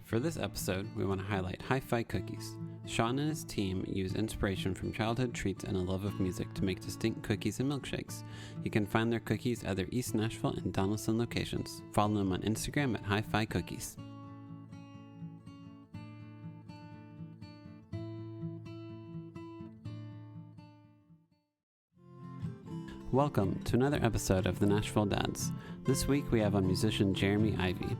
For this episode, we want to highlight Hi-Fi Cookies. Sean and his team use inspiration from childhood treats and a love of music to make distinct cookies and milkshakes. You can find their cookies at their East Nashville and Donaldson locations. Follow them on Instagram at Hi-Fi Cookies. Welcome to another episode of the Nashville Dads. This week we have on musician Jeremy Ivey.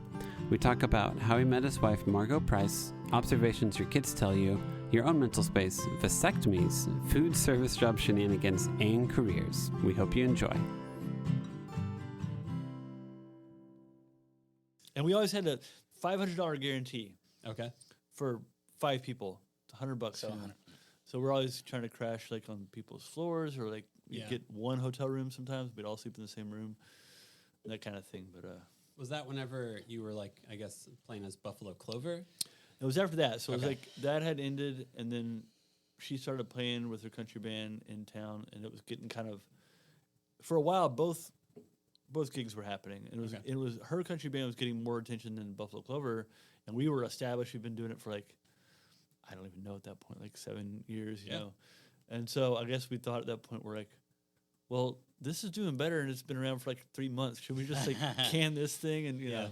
We talk about how he met his wife Margo Price, observations your kids tell you, your own mental space, vasectomies, food service job shenanigans, and careers. We hope you enjoy. And we always had a $500 guarantee. Okay. For 5 people. It's $100. So we're always trying to crash like on people's floors, or like we get one hotel room sometimes. We'd all sleep in the same room, that kind of thing. But was that whenever you were like, I guess, playing as Buffalo Clover? It was after that. So it was like that had ended, and then she started playing with her country band in town, and it was getting kind of, for a while, both gigs were happening. And it was her country band was getting more attention than Buffalo Clover, and we were established. We've been doing it for like, I don't even know at that point, like 7 years, you know. And so I guess we thought at that point, we're like, well, this is doing better, and it's been around for like 3 months. Should we just like can this thing? And you know,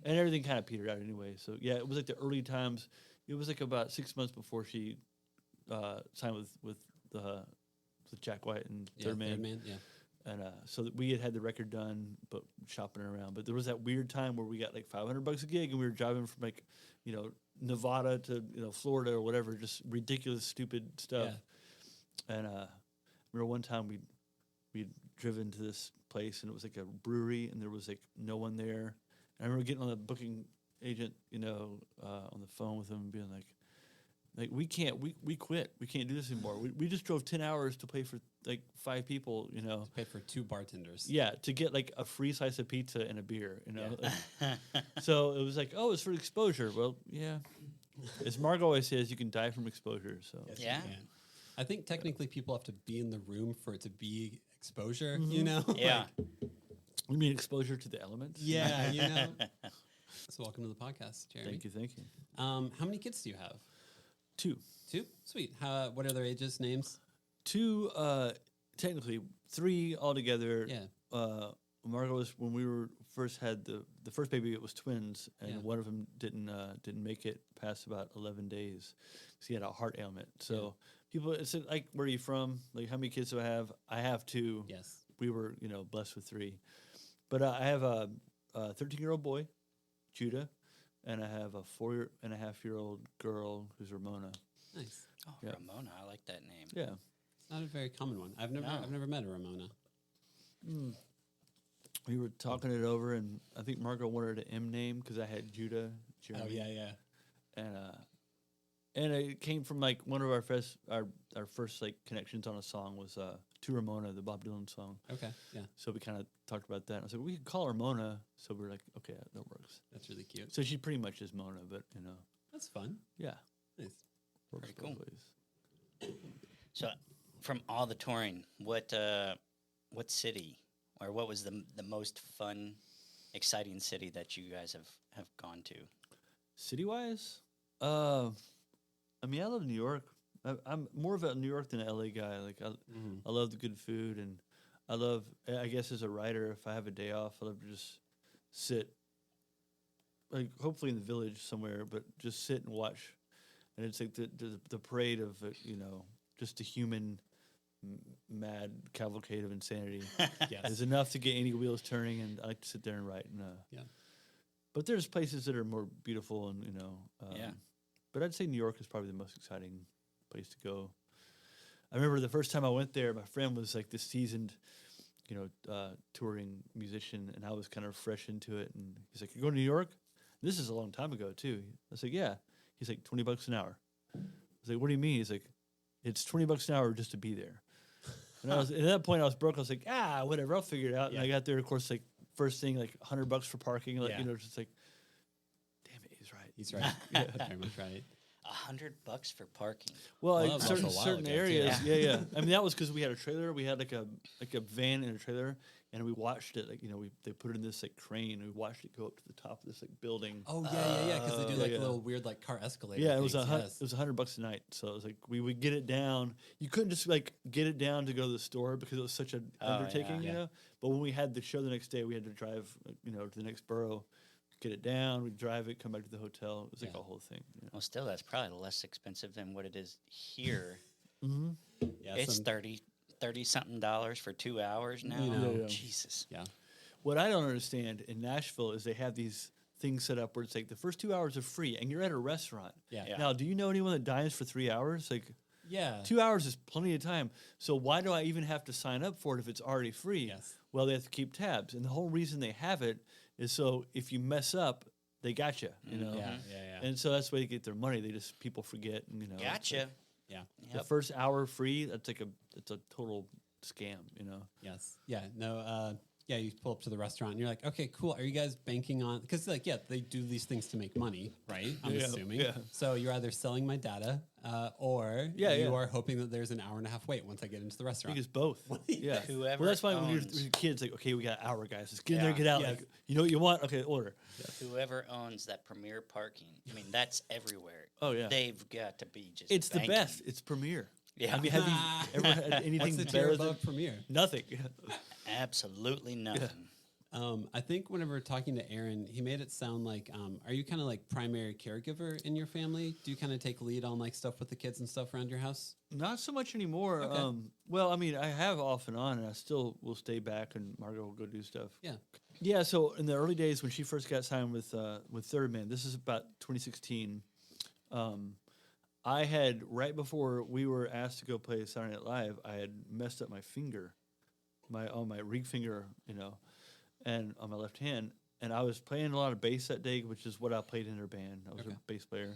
and everything kind of petered out anyway. So yeah, it was like the early times. It was like about 6 months before she signed with Jack White and Third Man. And so that we had the record done, but shopping around. But there was that weird time where we got like $500 a gig, and we were driving from like, you know, Nevada to, you know, Florida or whatever, just ridiculous, stupid stuff. Yeah. And I remember one time we'd driven to this place, and it was like a brewery, and there was like no one there. And I remember getting on the booking agent, you know, on the phone with him and being like we quit. We can't do this anymore. We just drove 10 hours to play for like 5 people, you know. To pay for 2 bartenders. Yeah, to get like a free slice of pizza and a beer, you know. Yeah. So it was like, oh, it's for exposure. Well, yeah. As Margo always says, you can die from exposure. So yes, yeah. I think technically people have to be in the room for it to be exposure, you know? Yeah. Like, you mean exposure to the elements? Yeah, you know. So welcome to the podcast, Jeremy. Thank you. How many kids do you have? 2. 2? Sweet. What are their ages, names? 2, technically 3 altogether. Yeah. Margo was, when we first had the first baby, it was twins, and one of them didn't make it past about 11 days because he had a heart ailment. So people, it's like, where are you from? Like, how many kids do I have? I have 2. Yes. We were, you know, blessed with 3. But I have a 13-year-old boy, Judah, and I have a 4.5-year-old girl who's Ramona. Nice. Oh, yeah. Ramona, I like that name. Yeah. It's not a very common one. I've never met a Ramona. We were talking it over, and I think Margo wanted an M name because I had Judah, Jeremy. Oh yeah. And it came from like one of our first like connections on a song was To Ramona, the Bob Dylan song. Okay, yeah. So we kind of talked about that. I was like, we could call her Mona. So we're like, okay, that works. That's really cute. So she pretty much is Mona, but you know. That's fun. Yeah. Nice. Works Very cool. ways. So, from all the touring, what city, or what was the most fun, exciting city that you guys have gone to? City-wise? I mean, I love New York. I'm more of a New York than an LA guy. Like, I love the good food, and I guess as a writer, if I have a day off, I love to just sit, like, hopefully in the Village somewhere, but just sit and watch. And it's like the parade of, you know, just a human mad cavalcade of insanity. Yes. There's enough to get any wheels turning, and I like to sit there and write. And, but there's places that are more beautiful, and, you know. But I'd say New York is probably the most exciting place to go. I remember the first time I went there, my friend was like this seasoned, you know, touring musician, and I was kind of fresh into it. And he's like, "You're going to New York?" This is a long time ago too. I was like, "Yeah." He's like, $20 an hour. I was like, "What do you mean?" He's like, "It's $20 an hour just to be there." And I was at that point I was broke. I was like, whatever, I'll figure it out. And I got there, of course, like first thing, like $100 for parking, like you know, just like, damn it, he's right. He's right. Yeah, very much right. $100 for parking. Well, Well, in that was certain also a while certain ago, areas, too. yeah. I mean, that was because we had a trailer. We had like a van in a trailer, and we watched it. Like they put it in this like crane. And we watched it go up to the top of this like building. Oh yeah. Because they do like yeah. little weird like car escalator. Yeah, it was things, it was $100 a night. So it was like we would get it down. You couldn't just like get it down to go to the store because it was such an undertaking, yeah. you know. But when we had the show the next day, we had to drive, to the next borough, get it down. We'd drive it, come back to the hotel. It was like a whole thing. You know? Well, still, that's probably less expensive than what it is here. Yeah, It's $30 something for 2 hours now. You know. Yeah. Jesus. Yeah. What I don't understand in Nashville is they have these things set up where it's like the first 2 hours are free, and you're at a restaurant. Yeah. Yeah. Now, do you know anyone that dines for 3 hours? Like, Yeah. 2 hours is plenty of time. So why do I even have to sign up for it if it's already free? Yes. Well, they have to keep tabs, and the whole reason they have it is so if you mess up, they got you. You know. Yeah. And so that's the way they get their money. They just people forget. And, it's Gotcha. like Yeah. the first hour free. That's like it's a total scam. You know. Yes. Yeah. No. Yeah. You pull up to the restaurant and you're like, okay, cool. Are you guys banking on? Because like, yeah, they do these things to make money, right? I'm Yeah, assuming. yeah. So you're either selling my data, or you are hoping that there's an hour and a half wait once I get into the I restaurant. think it's both. Yeah. Whoever Well, that's why when owns- you're kids, like, okay, we got an hour, guys. Let's get in there, Yeah. get out. Yes. Like, you know what you want? Okay, order. Whoever owns that premier parking, I mean, that's everywhere. Oh, yeah. They've got to be just. It's the banking. best. It's Premier. Yeah. I mean, have you ever had anything What's the tier better than above Premiere? nothing? Absolutely nothing. I think whenever talking to Aaron, he made it sound like, are you kind of like primary caregiver in your family? Do you kind of take lead on like stuff with the kids and stuff around your house? Not so much anymore. Okay. Well, I mean, I have off and on, and I still will stay back, and Margo will go do stuff. Yeah. Yeah. So in the early days when she first got signed with Third Man, this is about 2016. I had right before we were asked to go play Saturday Night Live, I had messed up my finger, my ring finger, and on my left hand, and I was playing a lot of bass that day, which is what I played in her band. I was a bass player,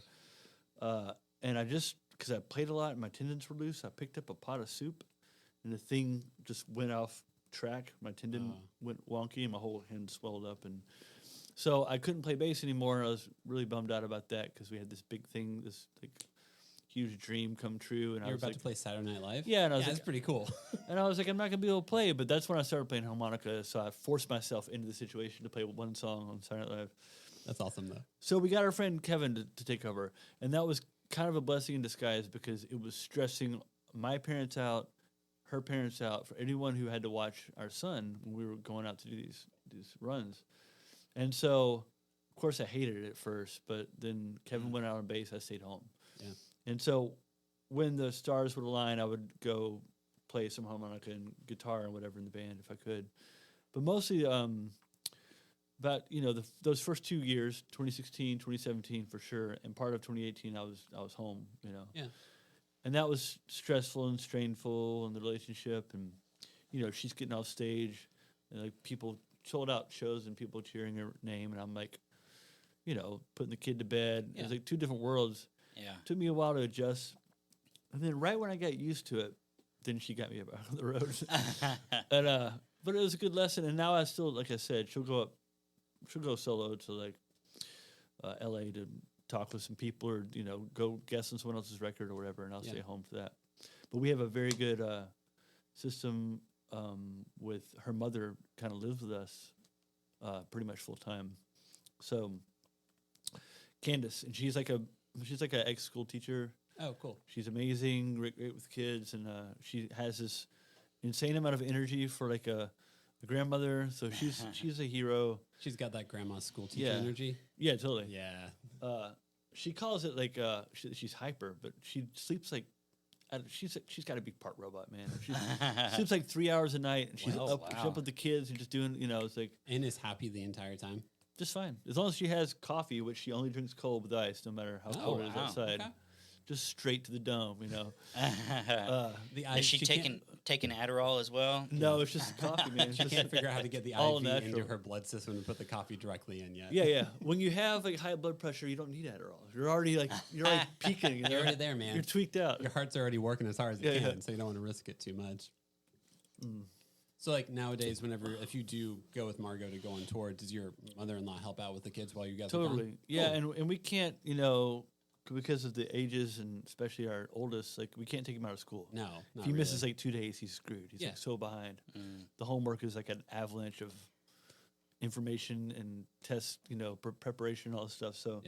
and I just because I played a lot and my tendons were loose, I picked up a pot of soup, and the thing just went off track. My tendon went wonky, and my whole hand swelled up, and so I couldn't play bass anymore. I was really bummed out about that because we had this big thing, this like huge dream come true, and I You're was about like, to play Saturday Night Live? Yeah, and I was that's like, pretty cool. and I was like, I'm not gonna be able to play, but that's when I started playing harmonica. So I forced myself into the situation to play one song on Saturday Night Live. That's awesome, though. So we got our friend Kevin to take over, and that was kind of a blessing in disguise because it was stressing my parents out, her parents out, for anyone who had to watch our son when we were going out to do these runs. And so, of course, I hated it at first, but then Kevin went out on bass. I stayed home. Yeah. And so when the stars would align, I would go play some harmonica and guitar and whatever in the band if I could. But mostly about, those first 2 years, 2016, 2017 for sure, and part of 2018 I was home, Yeah. And that was stressful and strainful in the relationship, and she's getting off stage and like people sold out shows and people cheering her name, and I'm like, putting the kid to bed. Yeah. It was like two different worlds. Yeah. Took me a while to adjust. And then right when I got used to it, then she got me out on the road. And but it was a good lesson. And now I still, like I said, she'll go solo to like LA to talk with some people or, go guest on someone else's record or whatever, and I'll stay home for that. But we have a very good system with her mother kind of lives with us pretty much full time. So Candace, and she's like an ex-school teacher. Oh, cool. She's amazing, great with kids, and she has this insane amount of energy for like a grandmother. So she's a hero. She's got that grandma school teacher energy. Yeah, totally. Yeah. She calls it like she's hyper, but she sleeps like she's got to be part robot, man. She sleeps like 3 hours a night, and she's up with the kids and just doing it's like And is happy the entire time. just fine as long as she has coffee, which she only drinks cold with ice, no matter how cold it is outside. Okay. Just straight to the dome, The Is she taking Adderall as well? No, it's just coffee, man. It's She just can't figure out how to get the all IV natural. into her blood system and put the coffee directly in yet. Yeah. When you have like high blood pressure, you don't need Adderall. You're already peaking. You're already there, man. You're tweaked out. Your heart's already working as hard as it Yeah, can, yeah. so you don't want to risk it too much. So, like nowadays, if you do go with Margo to go on tour, does your mother-in-law help out with the kids while you guys are Totally. gone? Yeah, Cool. and we can't, because of the ages and especially our oldest, like we can't take him out of school. No, If he misses like 2 days, he's screwed. He's like so behind. The homework is like an avalanche of information and test, preparation, all this stuff. So,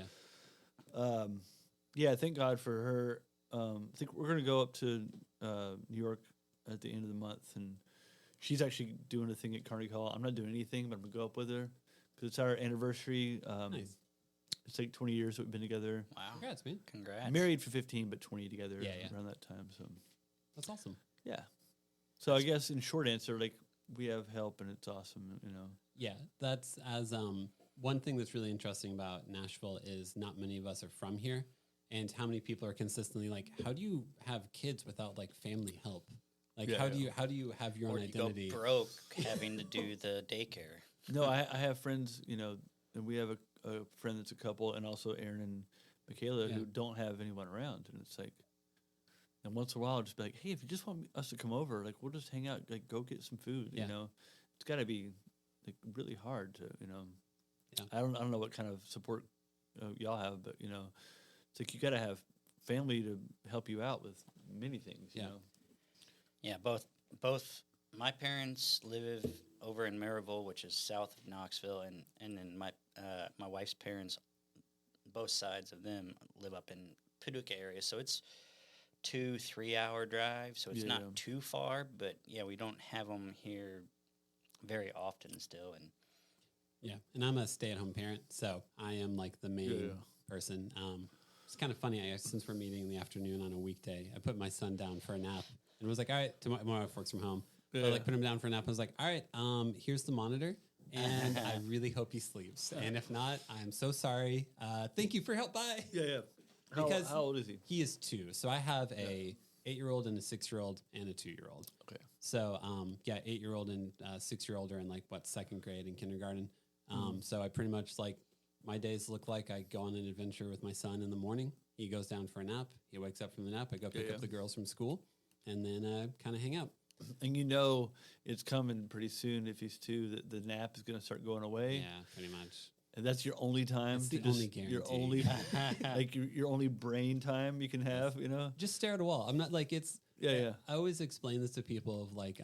thank God for her. I think we're gonna go up to New York at the end of the month, and she's actually doing a thing at Carnegie Hall. I'm not doing anything, but I'm gonna go up with her because it's our anniversary. Nice. It's like 20 years that we've been together. Wow. Congrats, man. Congrats. Married for 15, but 20 together Yeah. around that time. So That's awesome. yeah. So I guess in short answer, like we have help and it's awesome. Yeah, that's as one thing that's really interesting about Nashville is not many of us are from here, and how many people are consistently like, how do you have kids without like family help? Like, how do you have your Or own you identity? go broke having to do the daycare. No, I have friends, and we have a friend that's a couple, and also Aaron and Michaela who don't have anyone around, and it's like, and once in a while, I'll just be like, hey, if you just want us to come over, like we'll just hang out, like go get some food. It's got to be like really hard to, Yeah. I don't know what kind of support y'all have, but it's like you got to have family to help you out with many things. You know. Yeah, both my parents live over in Maryville, which is south of Knoxville, and then my wife's parents, both sides of them live up in Paducah area. So it's 2-3 hour drive. So it's not too far, but we don't have them here very often still. And and I'm a stay-at-home parent, so I am like the main person. It's kind of funny. Since we're meeting in the afternoon on a weekday, I put my son down for a nap and was like, all right, tomorrow my wife works from home. I like put him down for a nap. I was like, all right, here's the monitor, and I really hope he sleeps. And if not, I'm so sorry. Thank you for help. Bye. Yeah. Because how old is he? He is 2. So I have a 8-year-old and a 6-year-old and a 2-year-old. Okay. So 8-year-old and 6-year-old are in like second grade in kindergarten. So I pretty much like my days look like I go on an adventure with my son in the morning. He goes down for a nap. He wakes up from the nap. I go pick up the girls from school, and then kind of hang out. And it's coming pretty soon if he's 2, that the nap is going to start going away. Yeah, pretty much. And that's your only time. It's the only guarantee. Your only, like your only brain time you can have, Just stare at a wall. I'm not like it's. Yeah. I always explain this to people of like,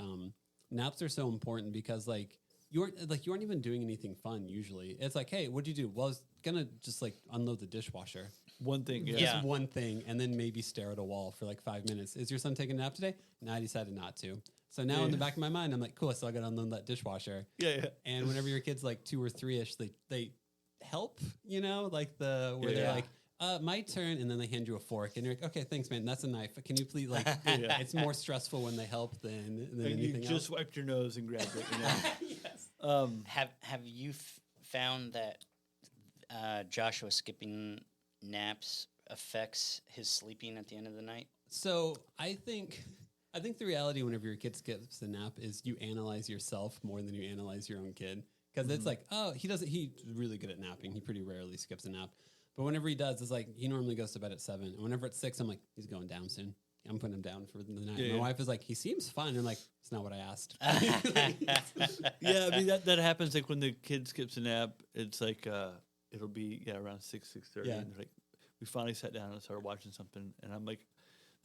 naps are so important because like you aren't even doing anything fun usually. It's like, hey, what'd you do? Well, I was gonna just like unload the dishwasher. One thing, Just one thing, and then maybe stare at a wall for like 5 minutes. Is your son taking a nap today? No, I decided not to. So now in the back of my mind, I'm like, cool, I still got to unload that dishwasher. Yeah. And whenever your kid's like 2 or 3-ish, they help, like they're like, my turn, and then they hand you a fork, and you're like, okay, thanks, man. That's a knife. Can you please like? It's more stressful when they help than anything you else. just wiped your nose and grabbed it. Yes. have you found that Joshua skipping naps affects his sleeping at the end of the night? So I think the reality whenever your kid skips a nap is you analyze yourself more than you analyze your own kid. Because it's like, oh, he's really good at napping. He pretty rarely skips a nap. But whenever he does, it's like he normally goes to bed at 7. And whenever it's 6, I'm like, he's going down soon. I'm putting him down for the night. My wife is like, he seems fine. And I'm like, it's not what I asked. Yeah, I mean that happens like when the kid skips a nap. It's like it'll be around 6:30, and like we finally sat down and started watching something, and I'm like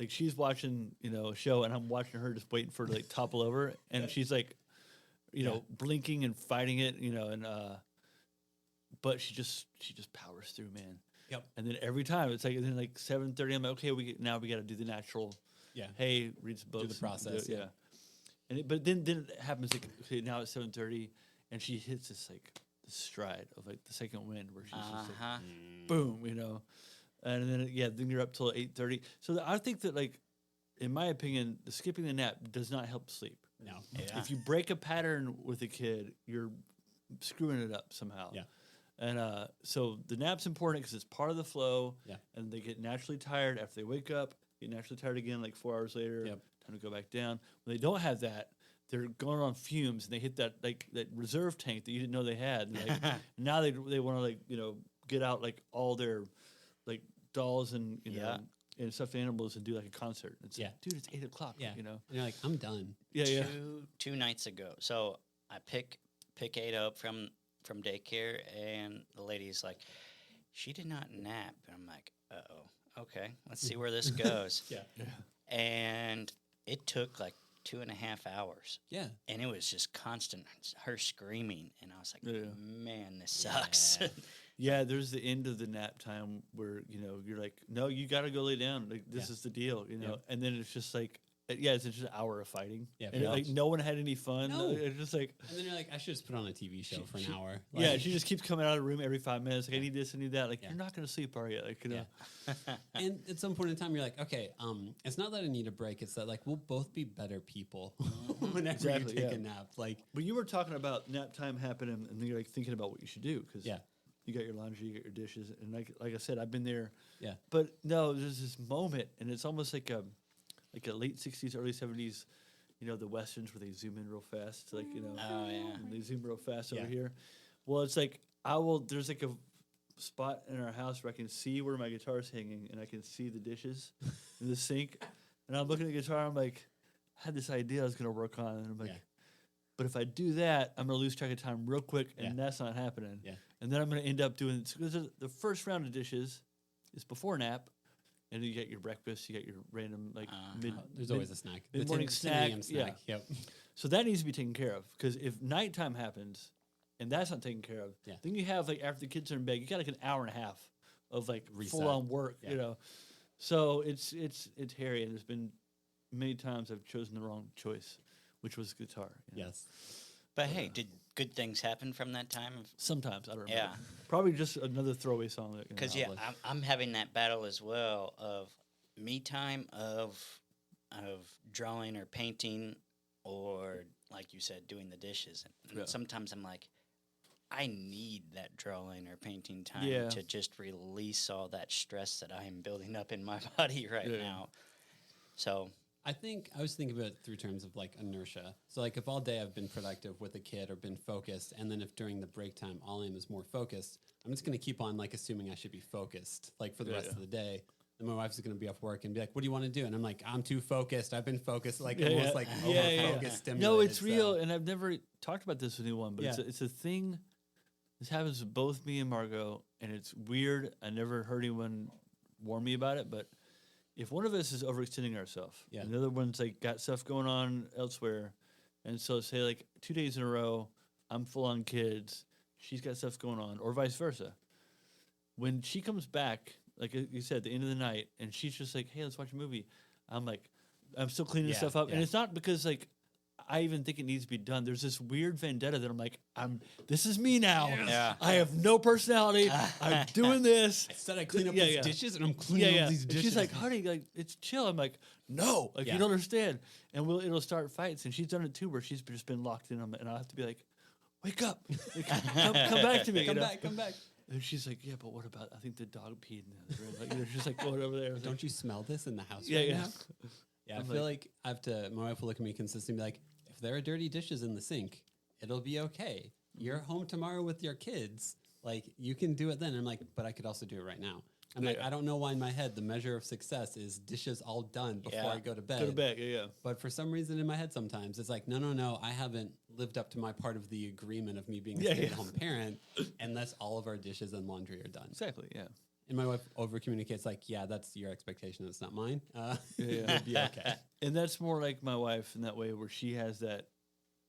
she's watching a show, and I'm watching her just waiting for it to like topple over, and she's like blinking and fighting it, and but she just powers through, man. Yep. And then every time it's like, and then like 7:30, I'm like, okay, now we got to do the natural. Yeah. Hey, read some books. Do the process. Yeah. And but then it happens like, okay, now it's 7:30, and she hits this like the stride of like the second wind where she's just like, boom, and then then you're up till 8:30. So I think that like, in my opinion, the skipping the nap does not help sleep. No. Yeah. If you break a pattern with a kid, you're screwing it up somehow. Yeah. And so the nap's important because it's part of the flow. Yeah. And they get naturally tired after they wake up. Get naturally tired again like 4 hours later. Yep. Time to go back down. When they don't have that, they're going on fumes and they hit that reserve tank that you didn't know they had. And like, now they want to like get out like all their like dolls and and stuffed animals and do like a concert. It's like, dude, it's 8 o'clock. Yeah. And you're like, I'm done. Yeah. Two nights ago. So I pick Ada up from daycare, and the lady's like, she did not nap. And I'm like, uh-oh. okay, let's see where this goes. Yeah. And it took like 2.5 hours. Yeah. And it was just constant, her screaming. And I was like, Yeah. man, this sucks. Yeah. Yeah, there's the end of the nap time where, you're like, no, you got to go lay down. Like, this is the deal, Yeah. And then it's just like, it's just an hour of fighting. Yeah, And like, no one had any fun. No. It's just like, And then you're like, I should just put on a TV show for an hour. yeah, she just keeps coming out of the room every 5 minutes. Like, I need this, I need that. Like, Yeah. you're not going to sleep, are you? Like, And at some point in time, you're like, okay, it's not that I need a break. It's that, like, we'll both be better people whenever Exactly, you take yeah. a nap. Like, But you were talking about nap time happening, and then you're like thinking about what you should do because yeah, you got your laundry, you got your dishes, and like I said, I've been there. yeah, But no, there's this moment, and it's almost like a late '60s, early '70s. The westerns where they zoom in real fast, like Oh, yeah. and they zoom real fast Yeah. over here. Well, it's like there's like a spot in our house where I can see where my guitar is hanging, and I can see the dishes in the sink, and I'm looking at the guitar. I'm like, I had this idea I was gonna work on, and I'm like. Yeah. But if I do that, I'm going to lose track of time real quick, and Yeah. that's not happening. Yeah. And then I'm going to end up doing because the first round of dishes is before nap, and then you get your breakfast, you get your random mid. there's mid- always a snack. The mid-morning 10 a.m. snack, snack. Yep. So that needs to be taken care of because if nighttime happens, and that's not taken care of, Yeah. then you have like after the kids are in bed, you got like an hour and a half of like Reset. full on work, Yeah. So it's hairy, and there's been many times I've chosen the wrong choice, which was guitar. Yes. But hey, did good things happen from that time? Sometimes I don't remember. Yeah. Probably just another throwaway song. Because Probably. I'm having that battle as well of me time of drawing or painting, or like you said, doing the dishes. And Yeah. sometimes I'm like, I need that drawing or painting time Yeah. to just release all that stress that I am building up in my body right Yeah. now. So I think I was thinking about it through terms of like inertia. So like if all day I've been productive with a kid or been focused, and then if during the break time all I am is more focused, I'm just going to keep on like assuming I should be focused like for the rest of the day. And my wife's going to be off work and be like, "What do you want to do?" And I'm like, "I'm too focused. I've been focused, like almost like over-focused, stimulated." No, it's so- real, and I've never talked about this with anyone, but Yeah. it's a thing. This happens with both me and Margo, and it's weird. I never heard anyone warn me about it, but if one of us is overextending ourselves, Yeah. and the other one's like got stuff going on elsewhere, and so say like 2 days in a row, I'm full on kids, she's got stuff going on, or vice versa. When she comes back, like you said, at the end of the night, and she's just like, "Hey, let's watch a movie," I'm like, I'm still cleaning Yeah, stuff up, yeah. and it's not because like I even think it needs to be done. There's this weird vendetta that I'm like, this is me now. Yeah. I have no personality. I'm doing this. I said I clean up Yeah, these yeah. dishes, and I'm cleaning up these And dishes. she's like, honey, like it's chill. I'm like, no, like Yeah. you don't understand. And it'll start fights. And she's done it too, where she's just been locked in on me, and I'll have to be like, wake up, like, come back to me. come back. And she's like, yeah, but what about? I think the dog peed in the other room. Like, she's like going over there. I was Don't like, you smell this in the house Yeah, right yeah. now? Yeah, I I'm feel like I have to. My wife will look at me consistently and be like, if there are dirty dishes in the sink, it'll be okay. You're home tomorrow with your kids. Like, you can do it then. I'm like, but I could also do it right now. I'm like, Yeah. I don't know why in my head the measure of success is dishes all done before Yeah. I go to bed. go to bed. Yeah. But for some reason in my head sometimes it's like, no, I haven't lived up to my part of the agreement of me being a Yeah, stay-at-home parent unless all of our dishes and laundry are done. Exactly. Yeah. And my wife over communicates like, yeah, that's your expectation. It's not mine. Yeah. It'll be okay. And that's more like my wife in that way, where she has that,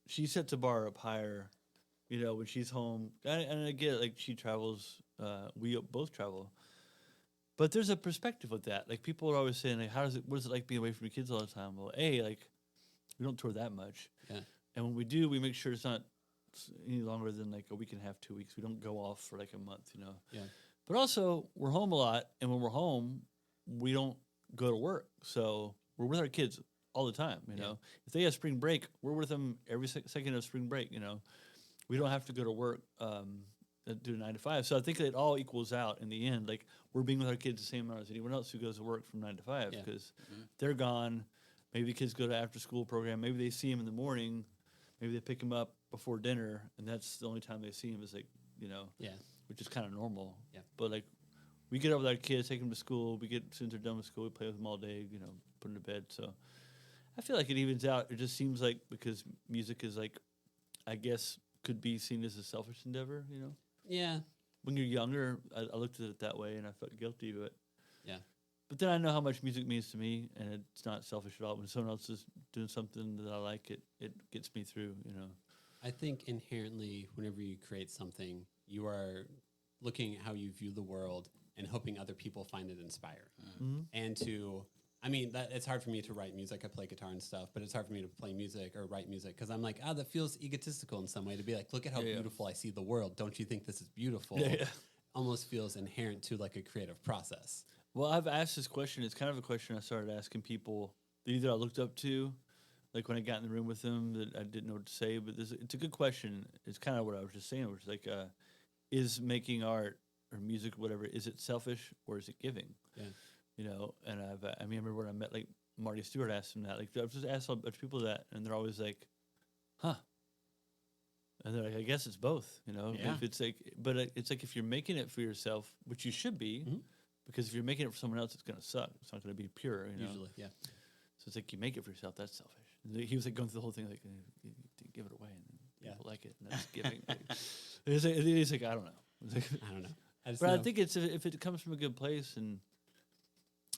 she sets the bar up higher, when she's home. And I get it, like she travels, we both travel. But there's a perspective with that. Like people are always saying, like, what is it like being away from your kids all the time? Well, like we don't tour that much. Yeah. And when we do, we make sure it's not any longer than like a week and a half, 2 weeks. We don't go off for like a month, Yeah. But also, we're home a lot, and when we're home, we don't go to work. So we're with our kids all the time, Yeah. If they have spring break, we're with them every second of spring break, We don't have to go to work, do 9 to 5. So I think it all equals out in the end. Like, we're being with our kids the same amount as anyone else who goes to work from 9 to 5 Yeah. because they're gone. Maybe the kids go to after-school program. Maybe they see them in the morning. Maybe they pick them up before dinner, and that's the only time they see them is, like, Yeah. which is kind of normal. Yeah. But like, we get up with our kids, take them to school. We get, since they're done with school, we play with them all day. Put them to bed. So I feel like it evens out. It just seems like because music is like, I guess, could be seen as a selfish endeavor. Yeah. When you're younger, I looked at it that way, and I felt guilty. But Yeah. But then I know how much music means to me, and it's not selfish at all. When someone else is doing something that I like, it gets me through, you know. I think inherently, whenever you create something, you are looking at how you view the world and hoping other people find it inspiring. Mm-hmm. And it's hard for me to write music. I play guitar and stuff, but it's hard for me to play music or write music because I'm like, that feels egotistical in some way to be like, look at how beautiful I see the world. Don't you think this is beautiful? Yeah. Almost feels inherent to like a creative process. Well, I've asked this question. It's kind of a question I started asking people that either I looked up to, like when I got in the room with them, that I didn't know what to say. But it's a good question. It's kind of what I was just saying, which is like, is making art or music, whatever, is it selfish or is it giving? Yeah. You know, and I remember when I met like Marty Stewart asked him that. Like I've just asked a bunch of people that, and they're always like, "Huh." And they're like, I guess it's both, you know. Yeah. If it's like, but it's like if you're making it for yourself, which you should be, because if you're making it for someone else, it's gonna suck. It's not gonna be pure, you know. Usually, yeah. So it's like you make it for yourself. That's selfish. And he was like going through the whole thing, like you give it away, and people like it, and that's giving. It's like I don't know. I don't know. I think it's if it comes from a good place, and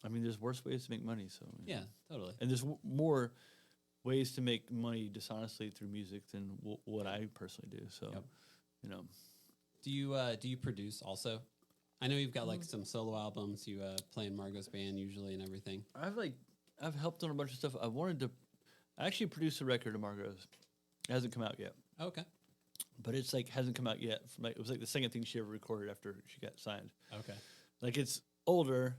I mean, there's worse ways to make money. So yeah, totally. And there's more ways to make money dishonestly through music than what I personally do. So, you know. Do you produce also? I know you've got like some solo albums. You play in Margo's band usually and everything. I've helped on a bunch of stuff. I actually produced a record of Margo's. It hasn't come out yet. Okay. But it's like hasn't come out yet. It was like the second thing she ever recorded after she got signed. Okay. Like it's older,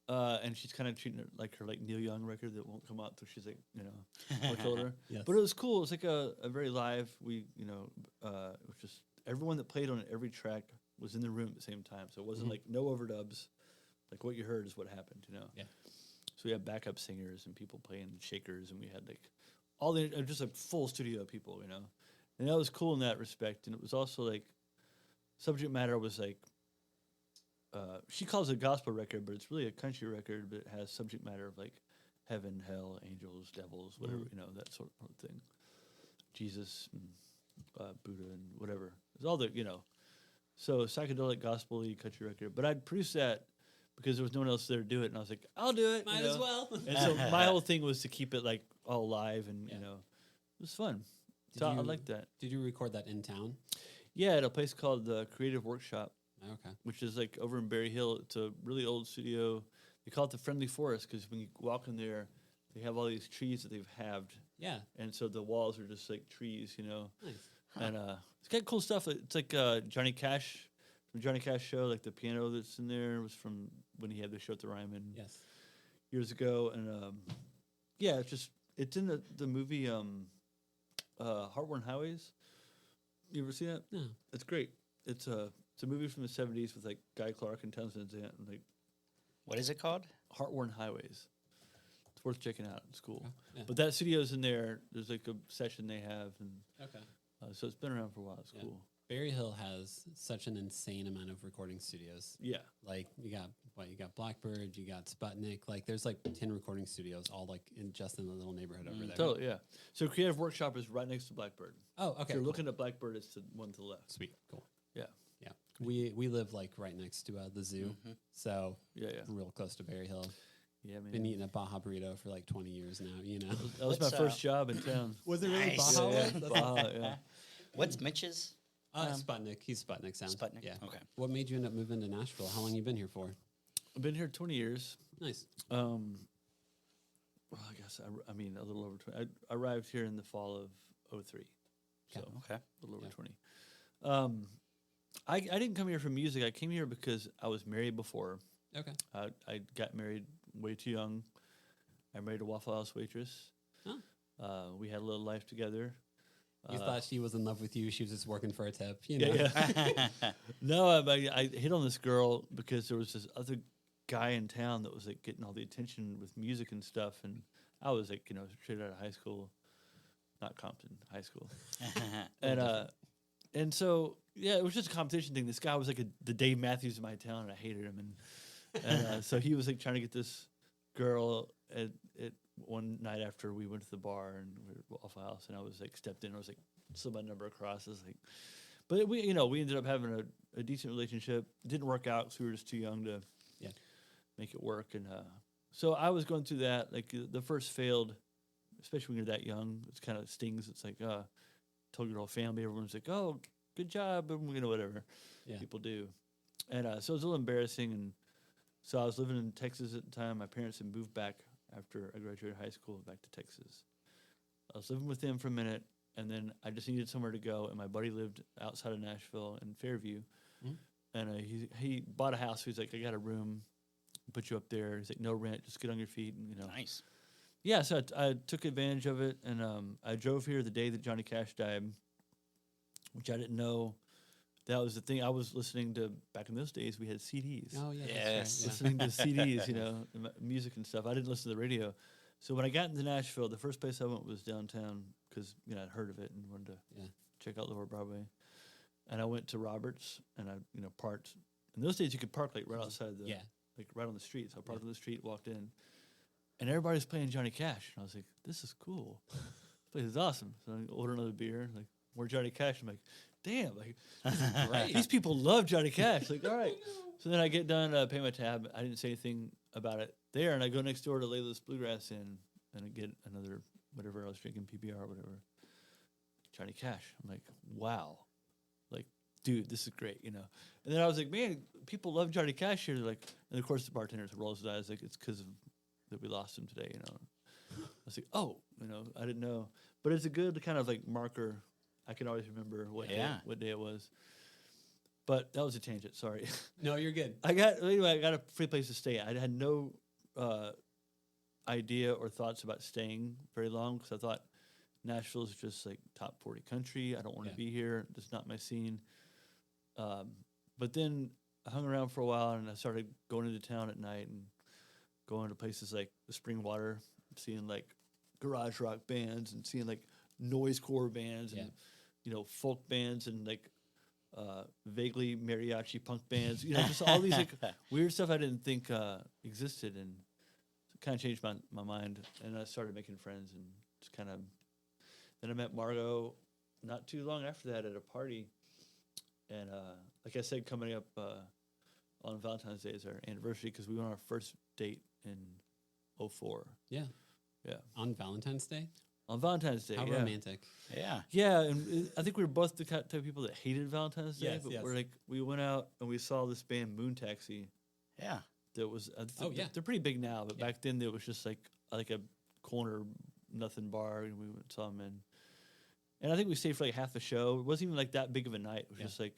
and she's kind of treating it like her like Neil Young record that won't come out until she's like much older. Yes. But it was cool. It was like a very live. It was just everyone that played on it, every track was in the room at the same time. So it wasn't like no overdubs. Like what you heard is what happened. You know. Yeah. So we had backup singers and people playing shakers, and we had like all the just a full studio of people. You know. And that was cool in that respect. And it was also like subject matter was like. She calls it a gospel record, but it's really a country record. But it has subject matter of like heaven, hell, angels, devils, whatever that sort of thing. Jesus, and, Buddha, and whatever. It's all the So psychedelic, gospel-y country record. But I'd produce that because there was no one else there to do it, and I was like, I'll do it. Might as well. And so my whole thing was to keep it like all live, and it was fun. So I like that. Did you record that in town? Yeah, at a place called the Creative Workshop. Okay. Which is like over in Berry Hill. It's a really old studio. They call it the Friendly Forest because when you walk in there, they have all these trees that they've halved. Yeah. And so the walls are just like trees, you know. Nice. And it's got cool stuff. It's like Johnny Cash, from Johnny Cash show, like the piano that's in there was from when he had the show at the Ryman years ago. And it's in the movie Heartworn Highways. You ever see that? No. It's great. It's a movie from the 70s with like Guy Clark and Townsend Zant, and like What is it called? Heartworn Highways. It's worth checking out. It's cool. Okay. Yeah. But that studio's in there. There's like a session they have, and Okay. So it's been around for a while. It's cool. Berry Hill has such an insane amount of recording studios. Yeah. Like you got Blackbird, you got Sputnik. Like there's like 10 recording studios all like in the little neighborhood over there. Totally, yeah. So Creative Workshop is right next to Blackbird. Oh, okay. If you're looking at Blackbird, it's the one to the left. Sweet, cool. Yeah. Yeah. We live like right next to the zoo, so real close to Berry Hill. Yeah, man. Been eating a Baja burrito for like 20 years now. You know, that was my first job in town. Was it really Nice. Baja? Yeah, Baja, yeah. What's Mitch's? Sputnik. He's Sputnik Sound. Sputnik? Yeah. Okay. What made you end up moving to Nashville? How long you been here for? I've been here 20 years. Nice. Well, I guess I mean a little over 20. I arrived here in the fall of 03. So Okay. a little over 20. I didn't come here for music. I came here because I was married before. Okay. I got married way too young. I married a Waffle House waitress. Huh. We had a little life together. You thought she was in love with you. She was just working for a tip. You know? Yeah. No, I hit on this girl because there was this other guy in town that was like getting all the attention with music and stuff, and I was like, straight out of high school, not Compton, high school, and so it was just a competition thing. This guy was like the Dave Matthews of my town, and I hated him, and so he was like trying to get this girl at one night after we went to the bar and we were at Waffle House, and I was like stepped in. I was like slid my number across. I was like, but we ended up having a decent relationship. It didn't work out because we were just too young to make it work. And so I was going through that. Like the first failed, especially when you're that young, it kind of stings. It's like, told your whole family, everyone's like, oh, good job, whatever people do. And so it was a little embarrassing. And so I was living in Texas at the time. My parents had moved back after I graduated high school, back to Texas. I was living with them for a minute, and then I just needed somewhere to go. And my buddy lived outside of Nashville in Fairview. And he bought a house. He's like, I got a room, put you up there. He's like, no rent, just get on your feet. And, Nice. Yeah, so I took advantage of it, and I drove here the day that Johnny Cash died, which I didn't know. That was the thing. I was listening to, back in those days, we had CDs. Oh, yeah. Yes. Listening to CDs, music and stuff. I didn't listen to the radio. So when I got into Nashville, the first place I went was downtown because, I'd heard of it and wanted to check out Lower Broadway. And I went to Roberts, and I, parked. In those days, you could park, like, right outside like, right on the street. So I parked on the street, walked in. And everybody's playing Johnny Cash. And I was like, this is cool. This place is awesome. So I ordered another beer, like, more Johnny Cash. I'm like, damn, like, this is great. These people love Johnny Cash. Like, all right. So then I get done, pay my tab. I didn't say anything about it there. And I go next door to Layla's Bluegrass Inn, and I get another, whatever I was drinking, PBR or whatever, Johnny Cash. I'm like, wow. Like, dude, this is great, And then I was like, man, people love Johnny Cash here. They're like, and of course the bartender rolls his eyes like, it's because that we lost him today, I was like, oh, I didn't know. But it's a good kind of like marker. I can always remember what day it was. But that was a tangent, sorry. No, you're good. I got a free place to stay. I had no idea or thoughts about staying very long because I thought Nashville is just like top 40 country. I don't want to be here. It's not my scene. But then I hung around for a while, and I started going into town at night and going to places like the Spring Water, seeing like garage rock bands and seeing like noisecore bands and folk bands and like vaguely mariachi punk bands, just all these like weird stuff I didn't think existed, and it kind of changed my mind. And I started making friends, and just kind of. Then I met Margo not too long after that at a party, and like I said, coming up on Valentine's Day is our anniversary because we went on our first date in 2004. Yeah. On Valentine's Day? On Valentine's Day, How romantic. Yeah. Yeah, and I think we were both the type of people that hated Valentine's Day, but we went out and we saw this band Moon Taxi. Yeah. That was they're pretty big now, but back then there was just like a corner nothing bar, and we went and saw them and I think we stayed for like half the show. It wasn't even like that big of a night. It was just like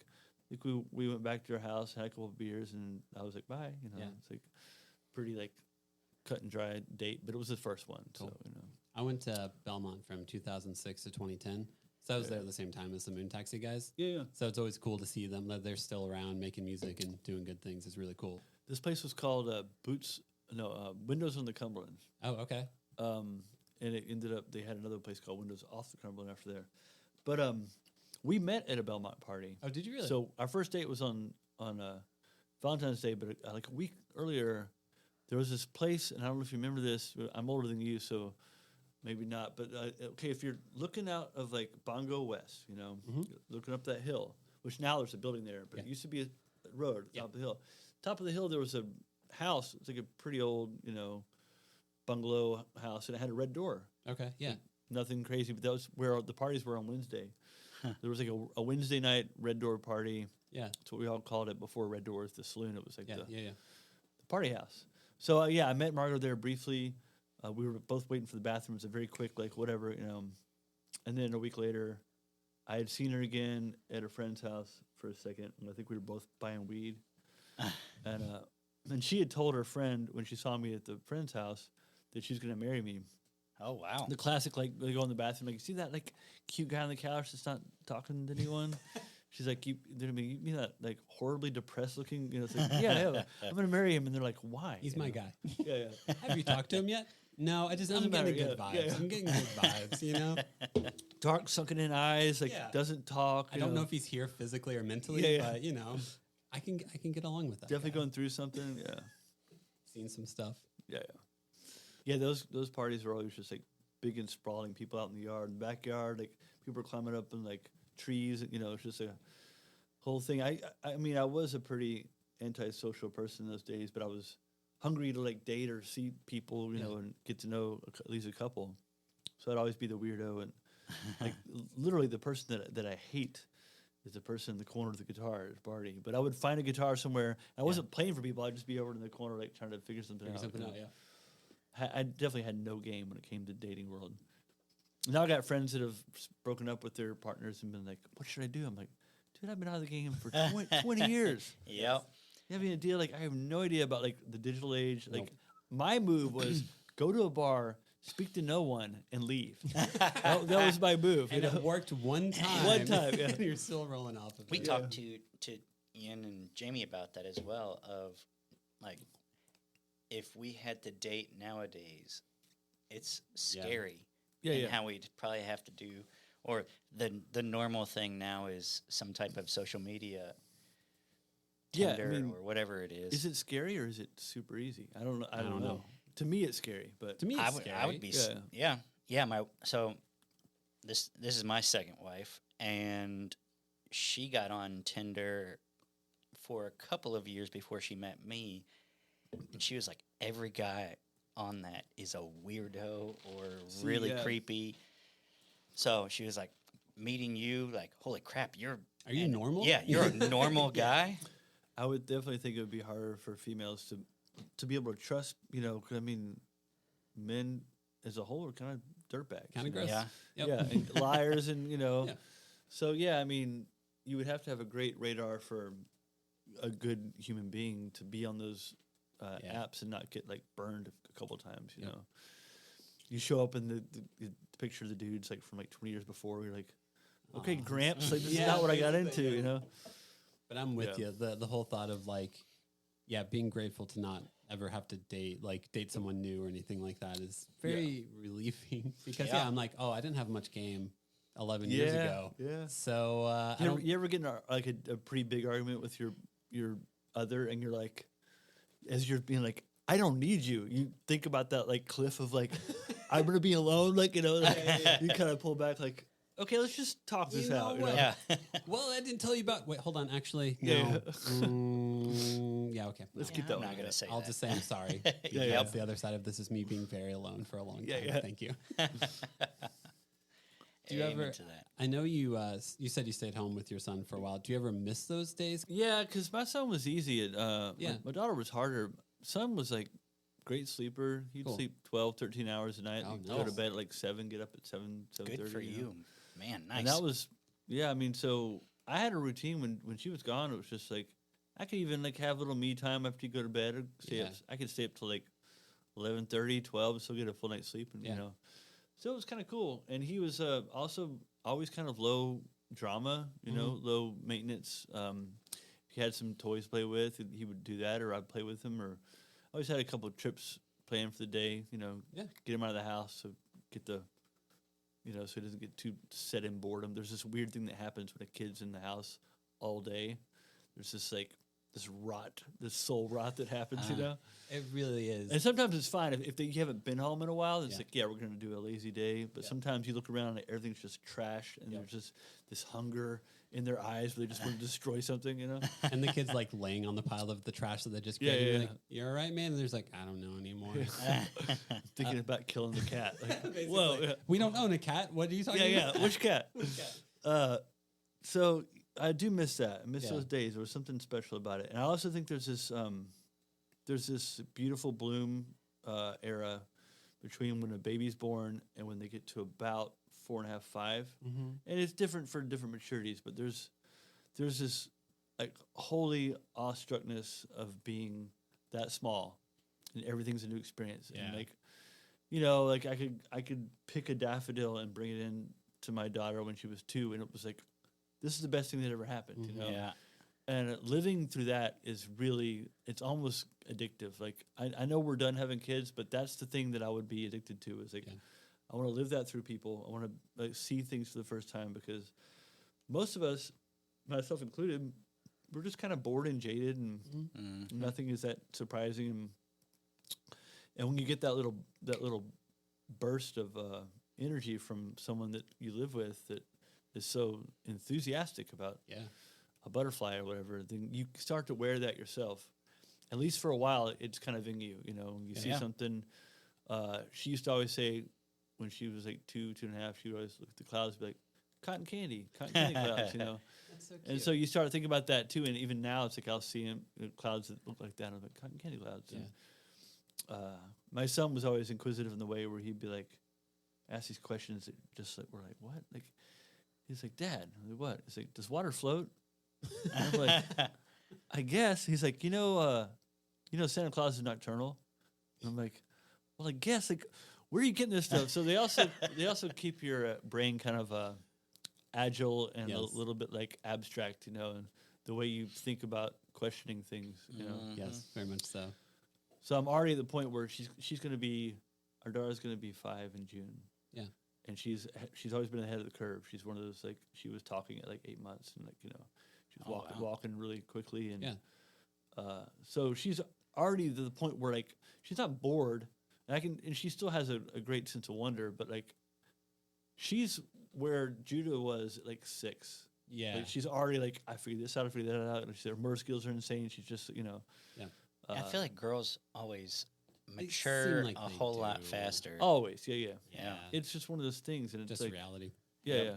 I think we went back to our house, had a couple of beers, and I was like, bye. It's like pretty like cut and dry date, but it was the first one. Cool. So I went to Belmont from 2006 to 2010. So I was there at the same time as the Moon Taxi guys. Yeah. So it's always cool to see them, that they're still around making music and doing good things. It's really cool. This place was called Windows on the Cumberland. Oh, okay. And it ended up, they had another place called Windows off the Cumberland after there. But we met at a Belmont party. Oh, did you really? So our first date was on Valentine's Day, but like a week earlier, there was this place, and I don't know if you remember this. I'm older than you, so maybe not. But okay, if you're looking out of like Bongo West, looking up that hill, which now there's a building there, but it used to be a road at the top of the hill. Top of the hill, there was a house. It's like a pretty old, bungalow house, and it had a red door. Okay, yeah. Nothing crazy, but that was where the parties were on Wednesday. There was like a Wednesday night red door party. Yeah, that's what we all called it before Red Door was the saloon. It was like the party house. So I met Margo there briefly. We were both waiting for the bathroom. It was a very quick, like whatever, And then a week later, I had seen her again at a friend's house for a second, and I think we were both buying weed. And she had told her friend when she saw me at the friend's house that she was going to marry me. Oh, wow. The classic, like, they go in the bathroom, like, see that, like, cute guy on the couch that's not talking to anyone? She's like, you mean that, like, horribly depressed looking? It's like, I'm going to marry him. And they're like, why? He's my guy. Yeah. Have you talked to him yet? No, I'm getting good vibes. Yeah. I'm getting good vibes, Dark, sunken in eyes, like, doesn't talk. I don't know if he's here physically or mentally, but, I can get along with that. Definitely going through something, Seen some stuff. Yeah, those parties were always just like big and sprawling, people out in the yard, in the backyard, like people were climbing up in like trees, it's just a whole thing. I mean, I was a pretty antisocial person in those days, but I was hungry to like date or see people, you know, and get to know at least a couple. So I'd always be the weirdo, and like literally the person that I hate is the person in the corner of the guitar, is Barty. But I would find a guitar somewhere. I wasn't playing for people. I'd just be over in the corner, like trying to figure something out. I definitely had no game when it came to dating world. Now I got friends that have broken up with their partners and been like, "What should I do?" I'm like, "Dude, I've been out of the game for 20 years." Yep. You have any idea? Like, I have no idea about like the digital age. Like, my move was go to a bar, speak to no one, and leave. that was my move. And it worked one time. One time, yeah. And you're still rolling off of it. We talked to Ian and Jamie about that as well. Of like, if we had to date nowadays, it's scary. And how we'd probably have to do, or the normal thing now is some type of social media. Tinder or whatever it is. Is it scary or is it super easy? I don't know. I don't know. To me, it's scary, but to me, it's scary. I would be. This is my second wife, and she got on Tinder for a couple of years before she met me, and she was like, every guy on that is a weirdo or really creepy. So she was like, meeting you, like, holy crap, are you normal? Yeah, you're a normal guy. I would definitely think it would be harder for females to be able to trust, you know, 'cause I mean, men as a whole are kind of dirtbags. Kind of gross. Yeah. Yeah, and liars and, you know. Yeah. So, I mean, you would have to have a great radar for a good human being to be on those apps and not get, like, burned a couple times, you know. You show up in the picture of the dudes, like, from, like, 20 years before, you're like, okay, Gramps, like, this is not what I got into, you know. But I'm with you. The whole thought of like, being grateful to not ever have to date someone new or anything like that is very relieving. Because I'm like, oh, I didn't have much game 11 years ago. Yeah. So you ever get in a pretty big argument with your other, and you're like, as you're being like, I don't need you. You think about that like cliff of like, I'm gonna be alone. Like, you know, like, you kind of pull back like, okay, let's just talk this out. You know? Yeah. Well, I didn't tell you about. Wait, hold on. Actually, no. Okay. Let's keep that. I'm not gonna say. I'll just say I'm sorry. That's the other side of this is me being very alone for a long time. Thank you. Do you ever? I know you. You said you stayed home with your son for a while. Do you ever miss those days? Yeah, because my son was easy. My daughter was harder. Son was like great sleeper. He'd sleep 12, 13 hours a night. He'd go to bed at like 7, get up at 7:30. Good for you. Man, nice. And that was, I mean, so I had a routine when she was gone. It was just like, I could even like have a little me time after you go to bed. Or stay up, I could stay up till like 11:30, 12, and still get a full night's sleep. And, you know, so it was kind of cool. And he was also always kind of low drama, you know, low maintenance. If he had some toys to play with, he would do that, or I'd play with him. Or I always had a couple of trips planned for the day, you know, get him out of the house, so get the, you know, so he doesn't get too set in boredom. There's this weird thing that happens when a kid's in the house all day. There's this like this soul rot that happens, you know. It really is. And sometimes it's fine if you haven't been home in a while. It's like, we're going to do a lazy day. But sometimes you look around and everything's just trash, and there's just this hunger in their eyes where they just want to destroy something, you know. And the kid's like laying on the pile of the trash that they just created. Like, you're all right, man. And there's like, I don't know anymore. Thinking about killing the cat. Like, whoa, we don't own a cat. What are you talking about? Yeah, which cat? So I do miss that. I miss those days. There was something special about it. And I also think there's this beautiful bloom era between when a baby's born and when they get to about 4.5, 5. And it's different for different maturities, but there's this like holy awestruckness of being that small, and everything's a new experience. And like, you know, like I could pick a daffodil and bring it in to my daughter when she was 2, and it was like, this is the best thing that ever happened, you know? Yeah. And living through that is really, it's almost addictive. Like, I know we're done having kids, but that's the thing that I would be addicted to is like, I want to live that through people. I want to like, see things for the first time, because most of us, myself included, we're just kind of bored and jaded, and nothing is that surprising. And when you get that little burst of energy from someone that you live with that is so enthusiastic about a butterfly or whatever, then you start to wear that yourself. at least for a while, it's kind of in you. You know, you see something. She used to always say when she was like 2.5, she would always look at the clouds and be like, cotton candy clouds, you know. That's so cute. And so you start thinking about that too. And even now, it's like I'll see clouds that look like that. And I'm like, cotton candy clouds. Yeah. And, my son was always inquisitive in the way where he'd be like, ask these questions that just like, we're like, what? Like, he's like, Dad, I'm like, what? He's like, does water float? And I'm like, I guess. He's like, Santa Claus is nocturnal. And I'm like, well, I guess. Like, where are you getting this stuff? So they also keep your brain kind of agile and a little bit like abstract, you know, and the way you think about questioning things, you know. Yes, very much so. So I'm already at the point where our daughter's going to be 5 in June. Yeah. And she's always been ahead of the curve. She's one of those, like, she was talking at like 8 months and, like, you know, she was walking really quickly. And so she's already to the point where, like, she's not bored. And she still has a great sense of wonder, but, like, she's where Judah was at, like, 6. Yeah. Like, she's already, like, I figured this out, I figured that out. Her motor skills are insane. She's just, you know. Yeah. I feel like girls always mature like a they whole lot do. faster. Always, yeah. Yeah. It's just one of those things, and it's Just like reality. Yeah.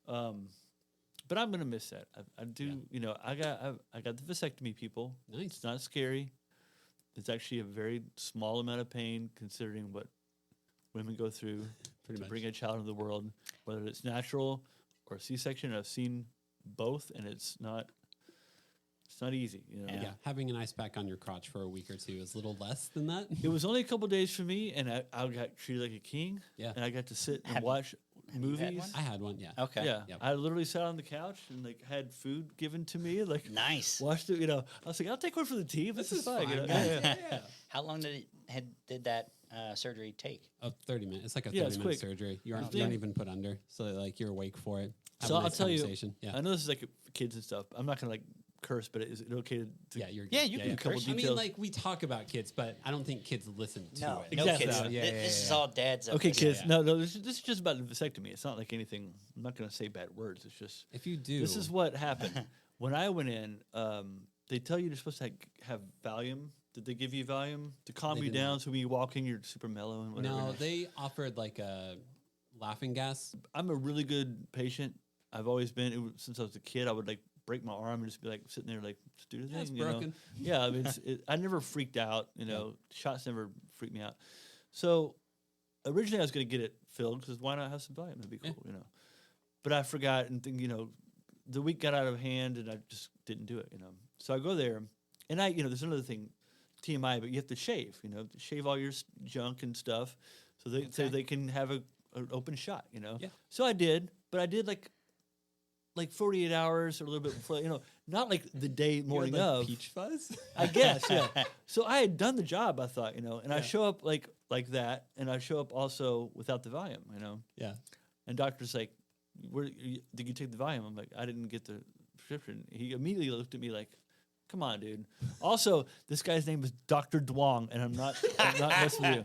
But I'm gonna miss that. I do. You know, I got the vasectomy, people. Nice. It's not scary. It's actually a very small amount of pain considering what women go through Pretty to much. bring a child into the world, whether it's natural or C-section. I've seen both, and it's not easy. You know. Yeah. Having an ice pack on your crotch for a week or two is a little less than that. It was only a couple days for me, and I got treated like a king. Yeah. And I got to sit and Have- watch have you had movies. one? I had one, yeah. Okay. Yeah, Yep. I literally sat on the couch and like had food given to me, like Nice. watched it. You know, I was like, I'll take one for the team. This is fine. You know? guys. Yeah. How long did that surgery take? 30 minutes. It's like a Yeah, it's 30-minute quick. surgery. You I aren't think- even put under, so like you're awake for it. Have So a I'll nice tell you, conversation. Yeah. I know this is like for kids and stuff. I'm not gonna like curse, but is it okay to? Yeah, you're good. Yeah, you can couple curse. I mean, details. like we talk about kids, but I don't think kids listen to No, it. no Exactly. kids. So, This is all dads. Okay, episode. kids. No, this is just about the vasectomy. It's not like anything. I'm not gonna say bad words. It's just If you do, this is what happened when I went in. They tell you you're supposed to have Valium. Did they give you Valium to calm They you did down not. so when you walk in, you're super mellow and whatever? no, they offered like a laughing gas. I'm a really good patient. I've always been since I was a kid. I would like break my arm and just be like sitting there like just do the thing. Yeah, it's you know? broken. Yeah, I mean, I never freaked out. You know, shots never freaked me out. So originally I was going to get it filled because why not have some Valium? That'd be cool, you know. But I forgot and think, you know, the week got out of hand and I just didn't do it. You know, so I go there and there's another thing, TMI, but you have to shave. You know, shave all your junk and stuff so they can have an open shot. You know. Yeah. So I did, but I did like 48 hours or a little bit before, you know, not like the day morning You're like of. peach fuzz. I guess, yeah. So I had done the job, I thought, you know, and I show up like that, and I show up also without the Valium, you know. Yeah. And doctor's like, did you take the Valium? I'm like, I didn't get the prescription. He immediately looked at me like, come on, dude. Also, this guy's name is Dr. Duong, and I'm not messing with you.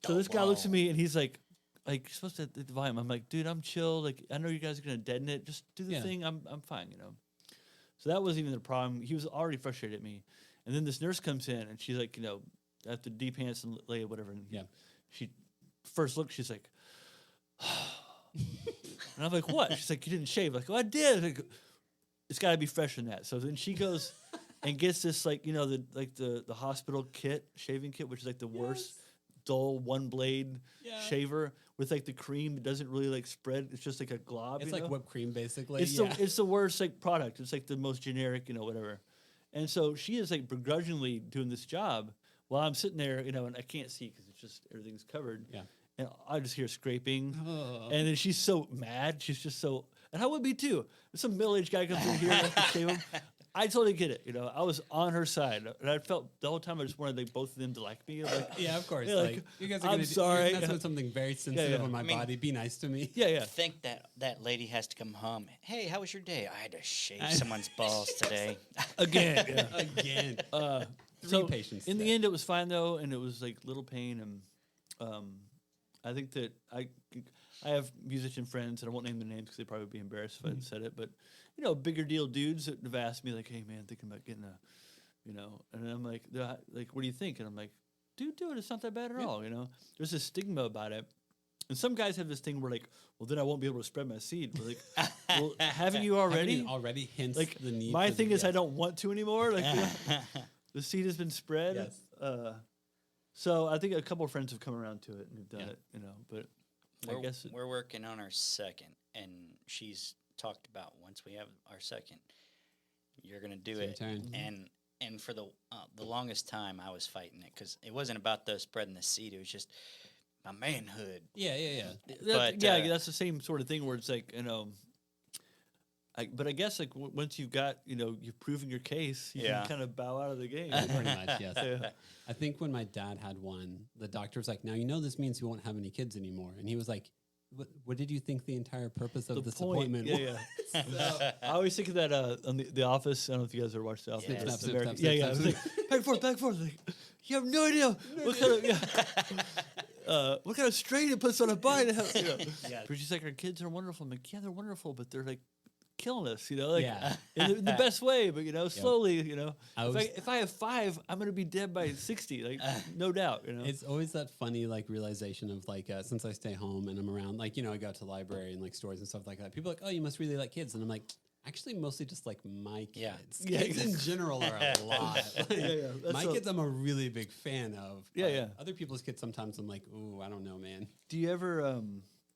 So this guy looks at me, and he's like, you're supposed to take the Valium. I'm like, dude, I'm chill. Like, I know you guys are gonna deaden it. Just do the thing. I'm fine, you know. So that wasn't even the problem. He was already frustrated at me. And then this nurse comes in, and she's like, you know, after deep hands and lay whatever. And she first look, she's like, and I'm like, what? She's like, you didn't shave. Like, oh, I did. Like, it's got to be fresher than that. So then she goes and gets this, like, you know, the hospital kit, shaving kit, which is like the worst, dull one blade shaver with like the cream. It doesn't really like spread. It's just like a glob. It's you like know? whipped cream, basically. It's the worst like product. It's like the most generic, you know, whatever. And so she is like begrudgingly doing this job while I'm sitting there, you know, and I can't see because it's just everything's covered. Yeah. And I just hear scraping. Oh. And then she's so mad. She's just so, and I would be too. If some middle-aged guy comes in here and I can shave him, I totally get it. You know, I was on her side, and I felt the whole time I just wanted like both of them to like me. Like, Yeah, of course. Yeah, like, you guys are I'm gonna sorry. That's with something very sensitive yeah. on my I mean- body. Be nice to me. yeah. I think that lady has to come home. Hey, how was your day? I had to shave I- someone's balls today. Again. Yeah. Again. So patients in the today. end, it was fine though, and it was like little pain. And I think that I have musician friends, and I won't name their names because they'd probably be embarrassed if I said it. But you know, bigger deal dudes that have asked me like, "Hey, man, thinking about getting you know. And I'm like, what do you think? And I'm like, dude, do it. It's not that bad at all, you know. There's a stigma about it. And some guys have this thing where like, well, then I won't be able to spread my seed. But like, well, haven't you already? Already hints like the need. My thing is, I don't want to anymore. Like, the seed has been spread. Yes. So I think a couple of friends have come around to it and have done it, you know. But I guess we're working on our second, and she's talked about once we have our second, you're gonna do it. And for the longest time, I was fighting it because it wasn't about the spreading the seed. It was just my manhood. Yeah. But that's the same sort of thing where it's like, you know. But I guess like once you've got, you know, you've proven your case, you can kind of bow out of the game. Pretty much, yes. Yeah. I think when my dad had one, the doctor was like, "Now you know this means you won't have any kids anymore," and he was like, "What did you think the entire purpose of this appointment was?" Yeah. So, I always think of that on the Office. I don't know if you guys ever watched The Office. Yeah. I was like, back and forth. Like, you have no idea what kind of strain it puts on a body. You know? But she's like, our kids are wonderful. I'm like, yeah, they're wonderful, but they're like killing us, you know, like in the best way, but you know, slowly, you know. If I have 5, I'm gonna be dead by 60, like no doubt, you know. It's always that funny like realization of like since I stay home and I'm around, like, you know, I go to the library and like stores and stuff like that. People are like, oh, you must really like kids, and I'm like, actually, mostly just like my kids. Kids in general are a lot. Like, my kids, I'm a really big fan of. Other people's kids, sometimes I'm like, ooh, I don't know, man. Do you ever?